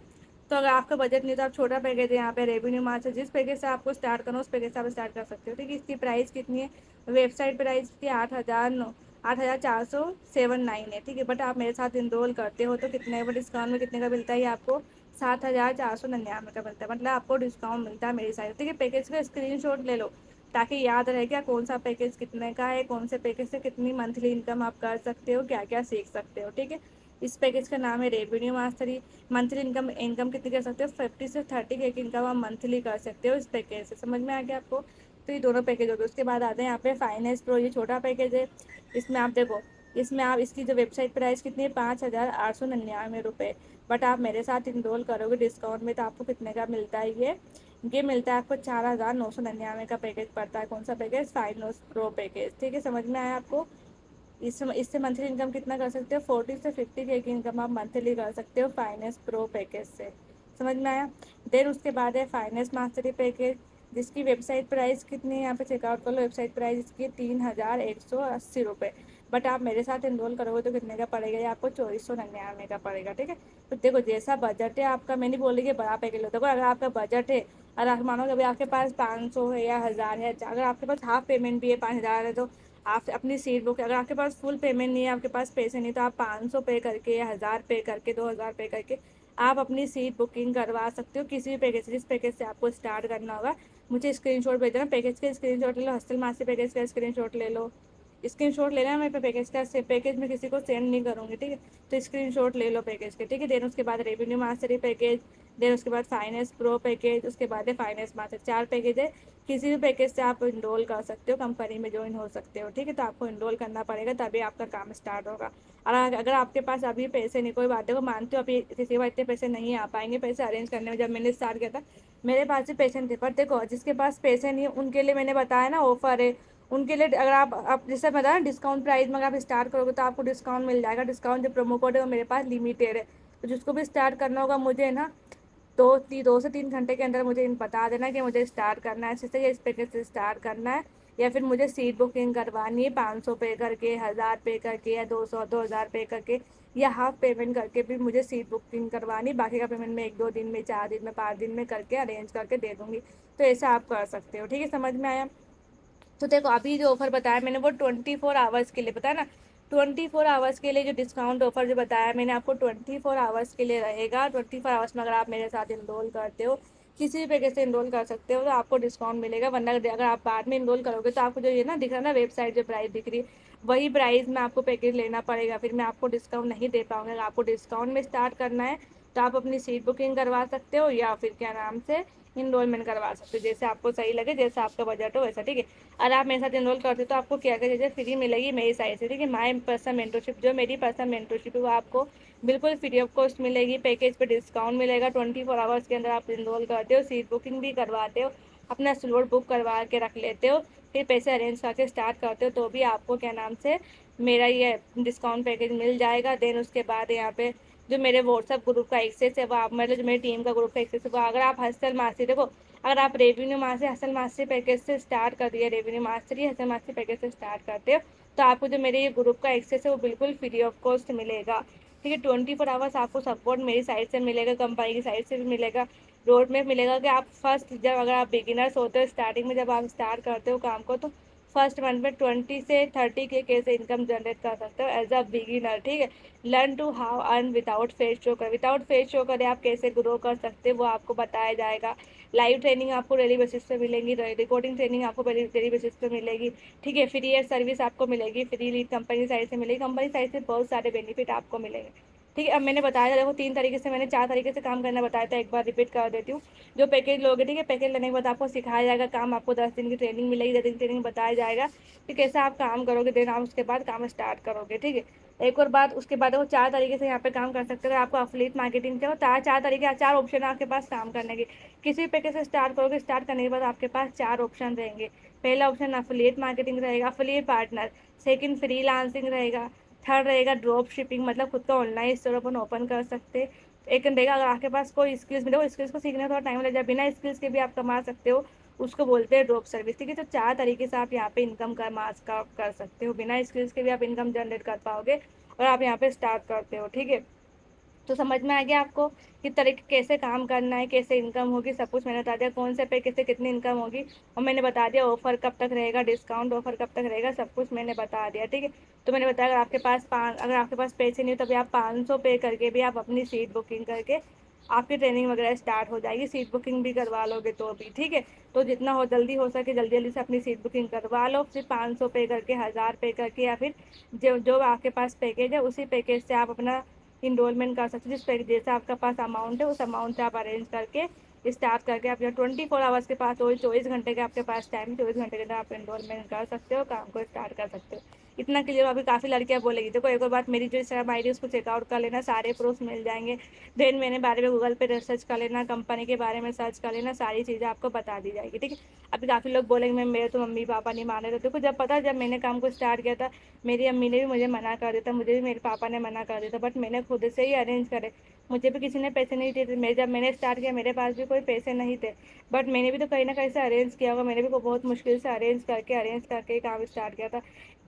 तो अगर आपका बजट नहीं तो आप छोटा पैकेज है यहाँ पे रेवेन्यू मार्च है, जिस पैकेज से आपको स्टार्ट करना उस पैकेज से आप स्टार्ट कर सकते हो, ठीक है। इसकी प्राइस कितनी है? वेबसाइट प्राइस की 8,479 है, ठीक है। बट आप मेरे साथ इनरोल करते हो तो कितने का डिस्काउंट में कितने का मिलता है आपको? 7,499 का मिलता है, मतलब आपको डिस्काउंट मिलता है मेरी साइड, ठीक है। पैकेज का स्क्रीनशॉट ले लो ताकि याद रहे क्या कौन सा पैकेज कितने का है, कौन से पैकेज से कितनी मंथली इनकम आप कर सकते हो, क्या क्या सीख सकते हो, ठीक है। इस पैकेज का नाम है revenue mastery. Monthly income income कितनी कर सकते हो? 50 से 30 के इनकम आप मंथली कर सकते हो इस पैकेज से। समझ में आ गया आपको? तो ये दोनों पैकेज हो गए। उसके बाद आते हैं यहाँ पे फाइनेंस प्रो, ये छोटा पैकेज है। इसमें आप देखो, इसमें आप इसकी जो वेबसाइट प्राइस कितनी है? 5,899 रुपये। बट आप मेरे साथ इनरोल करोगे डिस्काउंट में तो आपको कितने का मिलता है ये मिलता है आपको 4,999 का पैकेज पड़ता है। कौन सा पैकेज? फाइनेंस प्रो पैकेज, ठीक है। समझ में आया आपको? इससे मंथली इनकम कितना कर सकते हो? 40 से 50 के की इनकम आप मंथली कर सकते हो फाइनेंस प्रो पैकेज से। समझ में आया? देन उसके बाद है फाइनेंस मास्टरी पैकेज, जिसकी वेबसाइट प्राइस कितनी है? यहाँ पे चेकआउट कर लो, वेबसाइट प्राइस इसकी 3,180 रुपये। बट आप मेरे साथ इनरोल करोगे तो कितने का पड़ेगा? ये आपको 2,499 का पड़ेगा, ठीक है। तो देखो जैसा बजट है आपका, मैं नहीं बोल रही कि बड़ा पैकेज लो। देखो अगर आपका बजट है, अगर आप मानो कि अभी आपके पास 500 है या 1,000 है, अगर आपके पास हाफ पेमेंट भी है, 5,000 है, तो आप अपनी सीट बुक, अगर आपके पास फुल पेमेंट नहीं है, आपके पास पैसे नहीं, तो आप 500 पे करके या 1,000 पे करके 2,000 पे करके आप अपनी सीट बुकिंग करवा सकते हो किसी भी पैकेज से, जिस पैकेज से आपको स्टार्ट करना होगा। मुझे स्क्रीनशॉट भेज देना, पैकेज का स्क्रीनशॉट ले लो, हस्टल मासी पैकेज का स्क्रीनशॉट ले लो। स्क्रीनशॉट लेना है, मैं पैकेज का से पैकेज में किसी को सेंड नहीं करूँगी, ठीक है। तो स्क्रीनशॉट ले लो पैकेज के, ठीक है। देन उसके बाद रेवेन्यू मास्टरी पैकेज, देन उसके बाद फाइनेंस प्रो पैकेज, उसके बाद है फाइनेंस मास्टर। 4 पैकेज है। किसी भी पैकेज से आप इनरोल कर सकते हो, कंपनी में ज्वाइन हो सकते हो, ठीक है। तो आपको इनरोल करना पड़ेगा तभी आपका काम स्टार्ट होगा। और अगर आपके पास अभी पैसे नहीं, कोई बात है, वो मानते हो अभी किसी को इतने पैसे नहीं आ पाएंगे पैसे अरेंज करने में। जब मैंने स्टार्ट किया था मेरे पास भी पैसे नहीं थे, पर देखो जिसके पास पैसे नहीं है उनके लिए मैंने बताया ना ऑफर है। उनके लिए अगर आप जैसे बताया डिस्काउंट प्राइस में अगर आप स्टार्ट करोगे तो आपको डिस्काउंट मिल जाएगा। डिस्काउंट जो प्रोमो कोड है वो मेरे पास लिमिटेड है। तो जिसको भी स्टार्ट करना होगा मुझे ना 2 से 3 घंटे के अंदर मुझे बता देना कि मुझे स्टार्ट करना है, जैसे इस पैकेज से स्टार्ट करना है, या फिर मुझे सीट बुकिंग करवानी है 500 पे करके, 1,000 पे करके, या 2,000 पे करके, या हाफ पेमेंट करके भी मुझे सीट बुकिंग करवानी। बाकी का पेमेंट मैं 1-2 दिन में, 4 दिन में, 5 दिन में करके अरेंज करके दे दूँगी। तो ऐसा आप कर सकते हो, ठीक है। समझ में आया? तो देखो अभी जो ऑफर बताया मैंने वो 24 आवर्स के लिए बताया ना, 24 आवर्स के लिए जो डिस्काउंट ऑफर जो बताया मैंने आपको 24 आवर्स के लिए रहेगा। 24 आवर्स में अगर आप मेरे साथ इनरोल करते हो, किसी भी पैकेज से इनरोल कर सकते हो तो आपको डिस्काउंट मिलेगा। वरना अगर आप बाद में इनरोल करोगे तो आपको जो ये ना दिख रहा है ना वेबसाइट जो प्राइस दिख रही है, वही प्राइस में आपको पैकेज लेना पड़ेगा, फिर मैं आपको डिस्काउंट नहीं दे पाऊंगी। अगर आपको डिस्काउंट में स्टार्ट करना है तो आप अपनी सीट बुकिंग करवा सकते हो या फिर क्या नाम से इनरोलमेंट करवा सकते हो, जैसे आपको सही लगे, जैसा आपका बजट हो वैसा, ठीक है। अगर आप मेरे साथ इनरोल करते हो तो आपको क्या क्या चीज़ें फ्री मिलेगी मेरी साइड से, ठीक है। माई पर्सनल मेंटरशिप, जो मेरी पर्सनल मेंटरशिप है वो आपको बिल्कुल फ्री ऑफ कॉस्ट मिलेगी। पैकेज पे डिस्काउंट मिलेगा। 24 आवर्स के अंदर आप इनरोल करते हो, सीट बुकिंग भी करवाते हो, अपना स्लॉट बुक करवा के रख लेते हो, फिर पैसे अरेंज करके स्टार्ट करते हो, तो भी आपको क्या नाम से मेरा ये डिस्काउंट पैकेज मिल जाएगा। देन उसके बाद यहाँ पे जो मेरे व्हाट्सअप ग्रुप का एक्सेस है वो आप मतलब जो मेरी टीम का ग्रुप का एक्सेस है वो, अगर आप हसल मास्टरी देखो, अगर आप revenue mastery hustle mastery package से स्टार्ट कर दिए, revenue mastery hustle mastery package से स्टार्ट करते हो तो आपको जो मेरे ये ग्रुप का एक्सेस है वो बिल्कुल फ्री ऑफ कॉस्ट मिलेगा, ठीक है। 24 आवर्स आपको सपोर्ट मेरी साइड से मिलेगा, कंपनी की साइड से भी मिलेगा, रोड मैप मिलेगा कि आप फर्स्ट जब अगर आप बिगिनर्स होते हो स्टार्टिंग में जब आप स्टार्ट करते हो काम को, तो फर्स्ट मंथ में 20 से 30 के कैसे इनकम जनरेट कर सकते हो एज अ बिगिनर, ठीक है। Learn to how earn without face show कर, विदाउट फेस शो करे आप कैसे ग्रो कर सकते हैं वो आपको बताया जाएगा। लाइव ट्रेनिंग आपको डेली बेसिस पे मिलेंगी, रिकॉर्डिंग ट्रेनिंग आपको डेली बेसिस पे मिलेगी, ठीक है। फ्री एयर सर्विस आपको मिलेगी, फ्री लीड कंपनी साइड से मिलेगी, कंपनी साइड से बहुत सारे बेनिफिट आपको मिलेंगे, ठीक है। अब मैंने बताया देखो 3 तरीके से, मैंने 4 तरीके से काम करना बताया था, एक बार रिपीट कर देती हूँ। जो पैकेज लोगे, ठीक है, पैकेज लेने के बाद आपको सिखाया जाएगा काम, आपको 10 दिन की ट्रेनिंग मिलेगी, 10 दिन की ट्रेनिंग बताया जाएगा कि कैसे आप काम करोगे, देन आप उसके बाद काम स्टार्ट करोगे, ठीक है। एक और बात, उसके बाद वो 4 तरीके से यहाँ पे काम कर सकते हो। आपको अफिलिएट मार्केटिंग से 4 तरीके 4 ऑप्शन है आपके पास काम करने के। किसी भी पैकेज से स्टार्ट करोगे, स्टार्ट करने के बाद आपके पास 4 ऑप्शन रहेंगे। पहला ऑप्शन अफिलिएट मार्केटिंग रहेगा, अफिलिएट पार्टनर। सेकंड फ्रीलांसिंग रहेगा। थर्ड रहेगा ड्रॉप शिपिंग, मतलब खुद का ऑनलाइन स्टोर अपन ओपन कर सकते। एक रहेगा अगर आपके पास कोई स्किल्स मिले, स्किल्स को सीखने में थोड़ा टाइम लग जाए, बिना स्किल्स के भी आप कमा सकते हो, उसको बोलते हैं ड्रॉप सर्विस, ठीक है। तो 4 तरीके से आप यहाँ पे इनकम कर सकते हो, बिना स्किल्स के भी आप इनकम जनरेट कर पाओगे और आप यहाँ पे स्टार्ट करते हो, ठीक है। तो समझ में आ गया आपको कि तरीके कैसे काम करना है, कैसे इनकम होगी, सब कुछ मैंने बता दिया, कौन से पैकेज से कितनी इनकम होगी, और मैंने बता दिया ऑफर कब तक रहेगा, डिस्काउंट ऑफर कब तक रहेगा, सब कुछ मैंने बता दिया, ठीक है। तो मैंने बताया अगर आपके पास पैसे नहीं हो तभी आप 500 पे करके भी आप अपनी सीट बुकिंग करके आपकी ट्रेनिंग वगैरह स्टार्ट हो जाएगी, सीट बुकिंग भी करवा लोगे तो भी, ठीक है। तो जितना हो जल्दी हो सके जल्दी जल्दी से अपनी सीट बुकिंग करवा लो, फिर 500 पे करके, 1000 पे करके, या फिर जो जो आपके पास पैकेज है उसी पैकेज से आप अपना इनरोलमेंट कर सकते हो, जिस पैकेज जैसा आपका पास अमाउंट है उस अमाउंट से आप अरेंज करके स्टार्ट करके आप यहाँ 24 आवर्स के पास, 24 घंटे के आपके पास टाइम, 24 घंटे के अंदर आप एनरोलमेंट कर सकते हो, काम को स्टार्ट कर सकते हो। इतना क्लियर। अभी काफ़ी लड़कियाँ बोलेगी, देखो एक और बात, मेरी जो इंस्टाग्राम आईडी उसको चेकआउट कर लेना, सारे प्रूफ मिल जाएंगे। देन मेरे बारे में गूगल पे रिसर्च कर लेना, कंपनी के बारे में सर्च कर लेना, सारी चीज़ें आपको बता दी जाएगी, ठीक है। अभी काफ़ी लोग बोलेंगे मैं, मेरे तो मम्मी पापा नहीं मान रहे थे। देखो जब पता, जब मैंने काम को स्टार्ट किया था मेरी अम्मी ने भी मुझे मना कर दिया था, मुझे भी मेरे पापा ने मना कर दिया था, बट मैंने खुद से ही अरेंज करे। मुझे भी किसी ने पैसे नहीं दिए थे, जब मैंने स्टार्ट किया मेरे पास भी कोई पैसे नहीं थे, बट मैंने भी तो कहीं ना कहीं से अरेंज किया होगा, मैंने भी बहुत मुश्किल से अरेंज करके ही काम स्टार्ट किया था।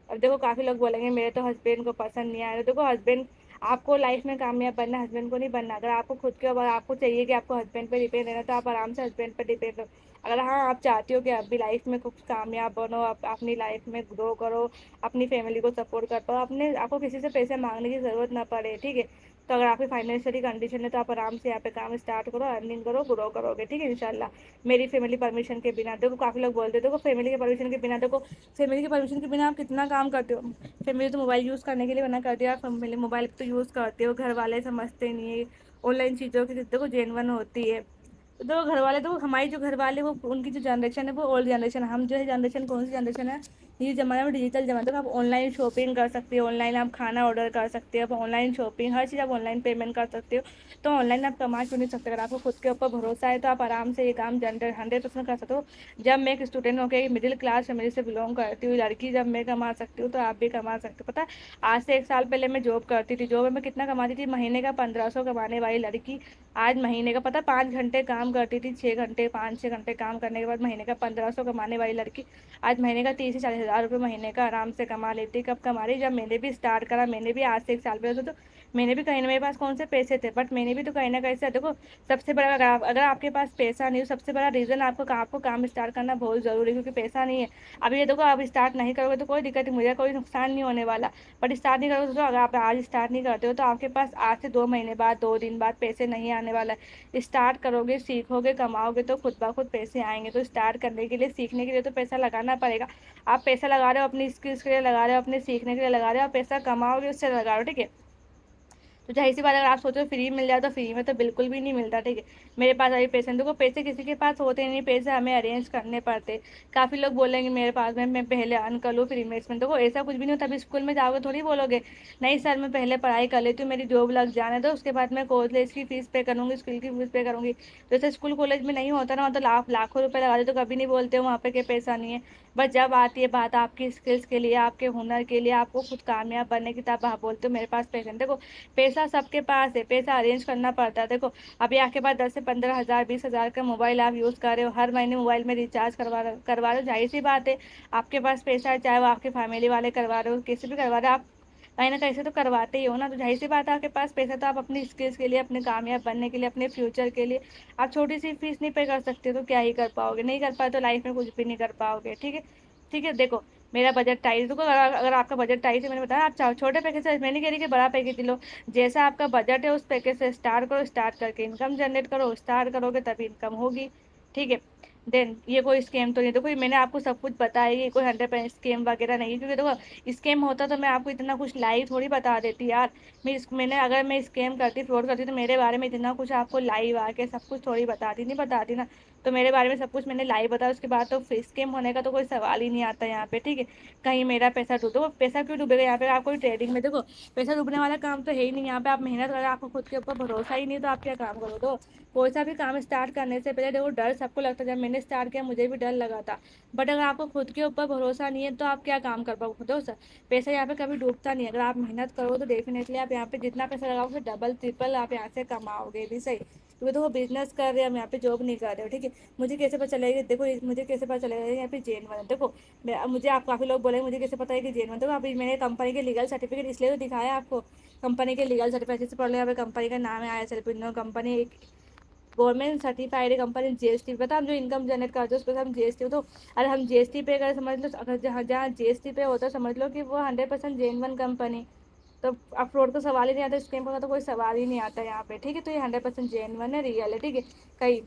अब देखो काफ़ी लोग बोलेंगे मेरे तो हस्बैंड को पसंद नहीं आया, तो देखो हस्बैंड, आपको लाइफ में कामयाब बनना, हस्बैंड को नहीं बनना। अगर आपको खुद के ऊपर आपको चाहिए कि आपको हस्बैंड पे डिपेंड रहना, तो आप आराम से हस्बैंड पे डिपेंड रहो। अगर हाँ आप चाहते हो कि आप भी लाइफ में कुछ कामयाब बनो, आप अपनी लाइफ में ग्रो करो, अपनी फैमिली को सपोर्ट कर पाओ, अपने आपको किसी से पैसे मांगने की ज़रूरत ना पड़े, ठीक है। तो अगर आपकी फाइनेंशियली कंडीशन है तो आप आराम से यहाँ पे काम स्टार्ट करो, अर्निंग करो, ग्रो करोगे, ठीक है, इंशाल्लाह। मेरी फैमिली परमिशन के बिना, देखो काफ़ी लोग बोलते हैं देखो फैमिली के परमिशन के बिना, देखो फैमिली के परमिशन के बिना आप कितना काम करते हो। फैमिली तो मोबाइल यूज़ करने के लिए मना कर दिया, फैमिली मोबाइल तो यूज़ करते हो, घर वाले समझते नहीं है ऑनलाइन चीज़ों की, देखो जेनवन होती है। तो घर वाले, तो हमारी जो घर वाले, वो उनकी जो जनरेशन है वो ओल्ड जनरेशन है, हम जो है जनरेशन कौन सी जनरेशन है, ये ज़माना में डिजिटल ज़माना, तो आप ऑनलाइन शॉपिंग कर सकते हो, ऑनलाइन आप खाना ऑर्डर कर सकते हो, आप ऑनलाइन शॉपिंग हर चीज़ आप ऑनलाइन पेमेंट कर सकते हो। तो ऑनलाइन आप कमा क्यों नहीं सकते? अगर आपको खुद के ऊपर भरोसा है तो आप आराम से ये काम 100% कर सकते हो। जब मैं एक स्टूडेंट होकर मिडिल क्लास फैमिली से बिलोंग करती हूँ लड़की, जब मैं कमा सकती हूँ तो आप भी कमा सकते हो। पता है आज से 1 साल पहले मैं जॉब करती थी, जॉब में मैं कितना कमाती थी, महीने का 1500 कमाने वाली लड़की आज महीने का, पता, 5 घंटे काम करती थी, 6 घंटे 5-6 घंटे काम करने के बाद महीने का 1500 कमाने वाली लड़की आज महीने का 30 से 40 हज़ार रुपये महीने का आराम से कमा लेती। कब कमा रही? जब मैंने भी स्टार्ट करा, मैंने भी आज से 1 साल पहले, तो मैंने भी कहीं ना, मेरे पास कौन से पैसे थे, बट मैंने भी तो कहीं ना कहीं से देखो, सबसे बड़ा अगर आपके पास पैसा नहीं हो, सबसे बड़ा रीजन आपको काम स्टार्ट करना बहुत जरूरी है, क्योंकि पैसा नहीं है। अभी ये देखो, आप स्टार्ट नहीं करोगे तो कोई दिक्कत नहीं, मुझे कोई नुकसान नहीं होने वाला। बट स्टार्ट नहीं करोगे तो अगर आप आज स्टार्ट नहीं करते हो तो आपके पास आज से 2 महीने बाद, 2 दिन बाद पैसे नहीं आने वाला है। स्टार्ट करोगे, सीखोगे, कमाओगे तो खुद ब खुद पैसे आएंगे। तो स्टार्ट करने के लिए, सीखने के लिए तो पैसा लगाना पड़ेगा। आप पैसा लगा रहे हो अपनी स्किल्स के लिए, लगा रहे हो अपने सीखने के लिए, लगा रहे हो, पैसा कमाओगे उससे लगा रहे हो, ठीक है। तो जाहिर सी बात, अगर आप सोचो फ्री मिल जाए तो फ्री में तो बिल्कुल भी नहीं मिलता, ठीक है। मेरे पास अभी पैसे, देखो पैसे किसी के पास होते नहीं, पैसे हमें अरेंज करने पड़ते। काफ़ी लोग बोलेंगे मेरे पास में, मैं पहले अर्न कर लूँ फ्री में, इसमें देखो ऐसा कुछ भी नहीं होता। अभी स्कूल में जाओगे थोड़ी बोलोगे नहीं सर मैं पहले पढ़ाई कर लेती हूँ, मेरी जॉब लग जाने दो, उसके बाद मैं कॉलेज की फीस पे करूँगी, स्कूल की फीस पे करूँगी। जैसे स्कूल कॉलेज में नहीं होता ना, तो लाखों रुपए लगा दे तो कभी नहीं बोलते हो वहाँ पे कि पैसा नहीं है। बट जब आती है बात आपकी स्किल्स के लिए, आपके हुनर के लिए, आपको खुद कामयाब बनने की, तब आप बोलते हो मेरे पास पैसे नहीं। देखो पैसा सबके पास है, पैसा अरेंज करना पड़ता है। देखो अभी आपके पास 10 से 15 हज़ार, 20 हज़ार का मोबाइल आप यूज़ कर रहे हो, हर महीने मोबाइल में रिचार्ज करवा रहे हो, जाहिर सी बात है आपके पास पैसा है, चाहे वो आपके फैमिली वाले करवा रहे हो, किसी भी करवा रहे हो, आप कहीं ना कहीं से तो करवाते ही हो ना। तो जाहिर सी बात है आपके पास पैसा, तो आप अपनी स्किल्स के लिए, अपने कामयाब बनने के लिए, अपने फ्यूचर के लिए आप छोटी सी फीस नहीं पे कर सकते तो क्या ही कर पाओगे, नहीं कर पाए तो लाइफ में कुछ भी नहीं कर पाओगे, ठीक है। ठीक है, देखो मेरा बजट टाइट, देखो अगर आपका बजट टाइट है, मैंने बताया आप छोटे पैकेज से, मैं नहीं कह रही कि बड़ा पैकेज लो। जैसा आपका बजट है उस पैकेज से स्टार्ट करो, स्टार्ट करके इनकम जनरेट करो, स्टार्ट करोगे तभी इनकम होगी, ठीक है। देन ये कोई स्कैम तो नहीं, देखो ये मैंने आपको सब कुछ बताया, ये कोई 100% स्कैम वगैरह नहीं है, क्योंकि देखो स्कैम होता तो मैं आपको इतना कुछ लाइव थोड़ी बता देती यार। मैंने अगर मैं स्कैम करती, फ्रॉड करती, तो मेरे बारे में इतना कुछ आपको लाइव आके सब कुछ थोड़ी बताती, नहीं बताती ना। तो मेरे बारे में सब कुछ मैंने लाइव बताया, उसके बाद तो स्कैम होने का तो कोई सवाल ही नहीं आता यहाँ पे, ठीक है। कहीं मेरा पैसा डूबो, पैसा क्यों डूबेगा यहाँ पे, आप कोई ट्रेडिंग में देखो पैसा डूबने वाला काम तो है ही नहीं यहाँ पे। आप मेहनत करो, आपको खुद के ऊपर भरोसा ही नहीं तो आप क्या काम करो। तो कोई सा भी काम स्टार्ट करने से पहले देखो डर सबको लगता है, जब मैंने स्टार्ट किया मुझे भी डर लगा था। बट अगर आपको खुद के ऊपर भरोसा नहीं है तो आप क्या काम कर पाओगे, खुद सर। पैसा यहाँ पे कभी डूबता नहीं, अगर आप मेहनत करो तो डेफिनेटली आप यहाँ पे जितना पैसा लगाओगे डबल ट्रिपल आप यहाँ से कमाओगे भी, सही। क्योंकि देखो बिजनेस कर रहे हैं हम, यहाँ पे जॉब नहीं कर रहे हो, ठीक है। मुझे कैसे पता चलेगा, देखो मुझे कैसे पता चलेगा यहाँ पे जेन्युइन है, देखो मुझे आप काफ़ी लोग बोले मुझे कैसे पता है कि जेन्युइन, देखो अभी मैंने कंपनी के लीगल सर्टिफिकेट इसलिए तो दिखाया आपको। कंपनी के लीगल सर्टिफिकेट से पढ़ लो, यहाँ पे कंपनी का नाम है आया कंपनी, एक गवर्नमेंट सर्टिफाइड है कंपनी, जीएसटी पता, हम जो इनकम जनरेट करते हैं उस पर हम जीएसटी, तो अगर हम जीएसटी पे अगर समझ लो, अगर जहाँ जहाँ जीएसटी पे होता है समझ लो कि वो 100% जेन्युइन कंपनी। तो अब फ्रॉड का सवाल ही नहीं आता, स्कैम का तो कोई सवाल ही नहीं आता यहाँ पे, ठीक है। तो ये 100% जेन्युइन है, रियल है, ठीक है। कहीं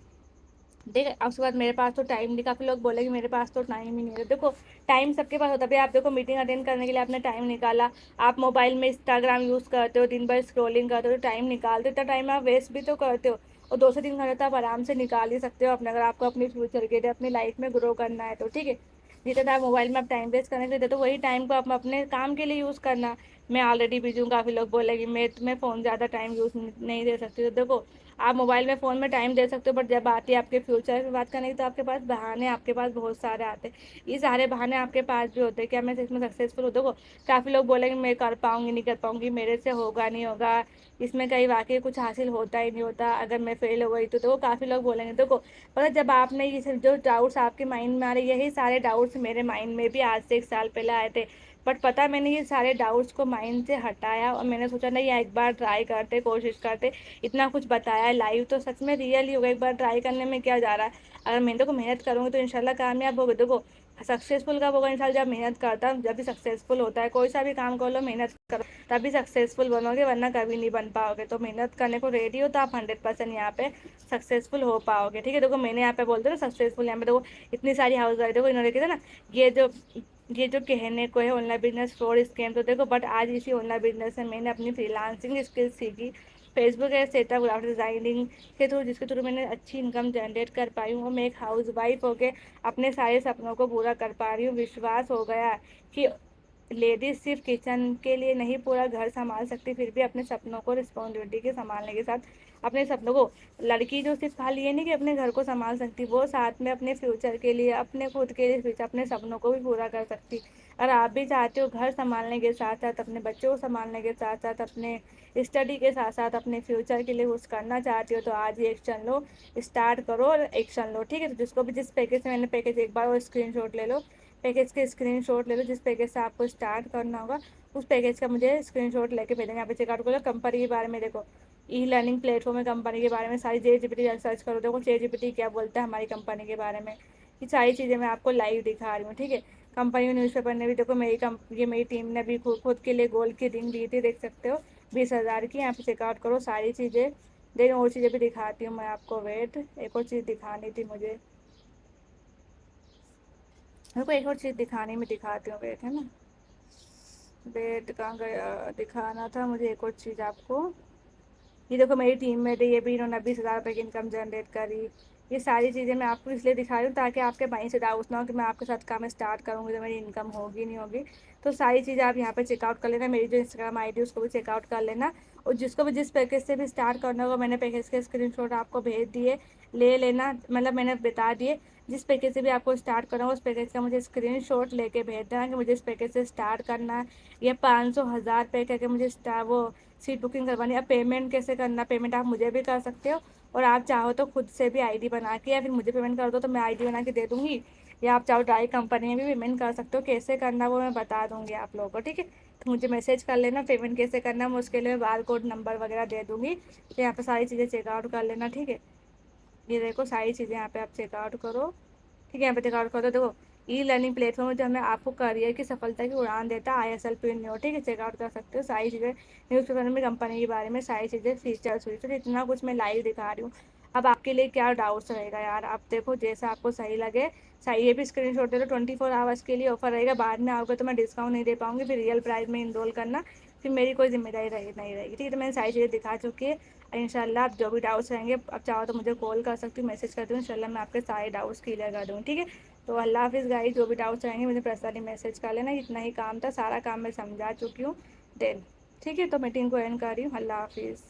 ठीक है। अब उसके बाद मेरे पास तो टाइम नहीं, काफ़ी लोग बोले कि मेरे पास तो टाइम ही नहीं है, देखो टाइम सबके पास होता है। आप देखो मीटिंग अटेंड करने के लिए आपने टाइम निकाला, आप मोबाइल में इंस्टाग्राम यूज़ करते हो, दिन भर स्क्रॉलिंग करते हो, तो टाइम निकालते हो, इतना टाइम आप वेस्ट भी तो करते हो। और 2 से 3 घंटे तो आप आराम से निकाल ही सकते हो अपने, अगर आपको अपनी फ्यूचर के लिए, अपनी लाइफ में ग्रो करना है तो, ठीक है। जितना टाइम मोबाइल में आप टाइम वेस्ट करने के लिए देते हो, वही टाइम को आप अपने काम के लिए यूज़ करना। मैं ऑलरेडी बिजी हूँ, काफ़ी लोग बोलेंगे मैं फ़ोन ज़्यादा टाइम यूज़ नहीं दे सकती, तो देखो आप मोबाइल में फ़ोन में टाइम दे सकते हो, बट जब आती है आपके फ्यूचर की बात करने की तो आपके पास बहाने, आपके पास बहुत सारे आते हैं। ये सारे बहाने आपके पास भी होते हैं, क्या मैं इसमें सक्सेसफुल हूँ, देखो काफ़ी लोग बोलेंगे मैं कर पाऊँगी, नहीं कर पाऊँगी, मेरे से होगा नहीं होगा, इसमें कहीं वाकई कुछ हासिल होता ही नहीं होता, अगर मैं फेल हो गई तो देखो काफ़ी लोग बोलेंगे। देखो पता जब आपने ये सब जो डाउट्स आपके माइंड में आ रहे, यही सारे डाउट्स मेरे माइंड में भी आज से 1 साल पहले आए थे। बट पता है, मैंने ये सारे डाउट्स को माइंड से हटाया और मैंने सोचा नहीं एक बार ट्राई करते, कोशिश करते। इतना कुछ बताया है लाइव तो सच में रियल ही होगा, एक बार ट्राई करने में क्या जा रहा है। अगर मैं देखो मेहनत करूँगी तो इंशाल्लाह कामयाब होगी। देखो सक्सेसफुल कब होगा इंसान, जब मेहनत करता है जब भी सक्सेसफुल होता है। कोई सा भी काम कर लो, मेहनत करो तभी सक्सेसफुल बनोगे, वरना कभी नहीं बन पाओगे। तो मेहनत करने को रेडी हो तो आप 100% यहाँ पे सक्सेसफुल हो पाओगे, ठीक है। देखो मैंने यहाँ पे बोलते ना सक्सेसफुल, यहाँ पे देखो इतनी सारी हाउस वाइफ, देखो इन्होंने कहते ना ये जो कहने को है ऑनलाइन बिजनेस फ्रॉड स्कैम, तो देखो बट आज इसी ऑनलाइन बिजनेस में मैंने अपनी फ्रीलांसिंग स्किल्स सीखी, फेसबुक है सेटअप, ग्राफिक डिजाइनिंग के थ्रू, जिसके थ्रू मैंने अच्छी इनकम जनरेट कर पाई हूँ। मैं एक हाउस वाइफ होकर अपने सारे सपनों को पूरा कर पा रही हूँ। विश्वास हो गया कि लेडीज सिर्फ किचन के लिए नहीं पूरा घर संभाल सकती, फिर भी अपने सपनों को रिस्पॉन्सिबिलिटी के संभालने के साथ अपने सपनों को, लड़की जो सिर्फ खाली ये नहीं कि अपने घर को संभाल सकती, वो साथ में अपने फ्यूचर के लिए, अपने खुद के लिए, फ्यूचर अपने सपनों को भी पूरा कर सकती। अगर आप भी चाहते हो घर संभालने के साथ साथ अपने बच्चों को संभालने के साथ साथ अपने स्टडी के साथ साथ अपने फ्यूचर के लिए कुछ करना चाहती हो, तो आज ही एक्शन लो, स्टार्ट करो और एक्शन लो, ठीक है। तो जिसको भी जिस पैकेज से मैंने पैकेज एक बार वो स्क्रीनशॉट ले लो, पैकेज के स्क्रीनशॉट ले लो, जिस पैकेज से आपको स्टार्ट करना होगा उस पैकेज का मुझे स्क्रीनशॉट लेके भेजना। यहाँ पे चेकआउट करो कंपनी के बारे में, देखो ई लर्निंग प्लेटफॉर्म है, कंपनी के बारे में सारी JGPT सर्च करो, देखो JGPT क्या बोलता है हमारी कंपनी के बारे में। ये सारी चीज़ें मैं आपको लाइव दिखा रही हूँ, ठीक है। कंपनी में न्यूज़पेपर ने भी देखो ये मेरी टीम ने भी खुद के लिए गोल्ड की रिंग दी थी, देख सकते हो 20,000 की। यहाँ पे चेकआउट करो सारी चीज़ें। देखो और चीज़ें भी दिखाती हूँ मैं आपको, वेट एक और चीज़ दिखानी थी मुझे, मेरे को एक और चीज़ दिखानी, में दिखाती हूँ, वेट है ना, वेट कहाँ गया, दिखाना था मुझे एक और चीज़ आपको। ये देखो मेरी टीममेट है, ये भी इन्होंने 20,000 रुपये की इनकम जनरेट करी। ये सारी चीज़ें मैं आपको इसलिए दिखा रही हूँ ताकि आपके माइंड से डाउट ना हो कि मैं आपके साथ काम स्टार्ट करूँगी तो मेरी इनकम होगी नहीं होगी। तो सारी चीज़ें आप यहाँ पे चेकआउट कर लेना, मेरी जो इंस्टाग्राम ID उसको भी चेकआउट कर लेना। और जिसको भी जिस पैकेज से भी स्टार्ट करना होगा, मैंने पैकेज के स्क्रीनशॉट आपको भेज दिए, ले लेना, मतलब मैंने बता दिए। जिस पैकेज से भी आपको स्टार्ट करना होगा उस पैकेज का मुझे स्क्रीनशॉट लेके भेज देना कि मुझे इस पैकेज से स्टार्ट करना है, या 500 1000 रुपये करके मुझे वो सीट बुकिंग करवानी है। अब पेमेंट कैसे करना, पेमेंट आप मुझे भी कर सकते हो, और आप चाहो तो खुद से भी ID बना के या फिर मुझे पेमेंट कर दो तो मैं ID बना के दे दूँगी, या आप चाहो डायरेक्ट कंपनी में भी पेमेंट कर सकते हो। कैसे करना वो मैं बता दूँगी आप लोगों को, ठीक है। तो मुझे मैसेज कर लेना पेमेंट कैसे करना, मैं उसके लिए बार कोड नंबर वगैरह दे दूँगी। तो यहाँ पर सारी चीज़ें चेकआउट कर लेना, ठीक है। ये देखो सारी चीज़ें यहाँ पे आप चेकआउट करो, ठीक है। यहाँ पे चेकआउट करो, देखो ई लर्निंग प्लेटफॉर्म जो हमें आपको करियर की सफलता की उड़ान देता है, ISL न्यू, ठीक है। चेकआउट कर सकते हो सारी चीज़ें, न्यूज़पेपर में कंपनी के बारे में सारी चीज़ें फीचर्स हुई, तो इतना कुछ मैं लाइव दिखा रही हूँ। अब आपके लिए क्या डाउट्स रहेगा यार, आप देखो जैसा आपको सही लगे। सही, ये भी स्क्रीनशॉट दे दो, 24 आवर्स के लिए ऑफर रहेगा, बाद में आओगे तो मैं डिस्काउंट नहीं दे पाऊँगी, फिर रियल प्राइस में इनरोल करना, फिर मेरी कोई जिम्मेदारी नहीं रहेगी, ठीक है। तो मैंने सारी चीज़ें दिखा चुकी है। इंशाल्लाह आप जो भी डाउट्स रहेंगे, अब चाहो तो मुझे कॉल कर सकती हूँ, मैसेज कर दूँ, इंशाल्लाह मैं आपके सारे डाउट्स क्लियर कर दूँ, ठीक है। तो अल्लाह हाफिज़ गाइस, जो भी डाउट्स रहेंगे मुझे पर्सनली मैसेज कर लेना। इतना ही काम था, सारा काम मैं समझा चुकी हूँ देन, ठीक है। तो मीटिंग को एंड कर रही हूँ, अल्लाह हाफिज़।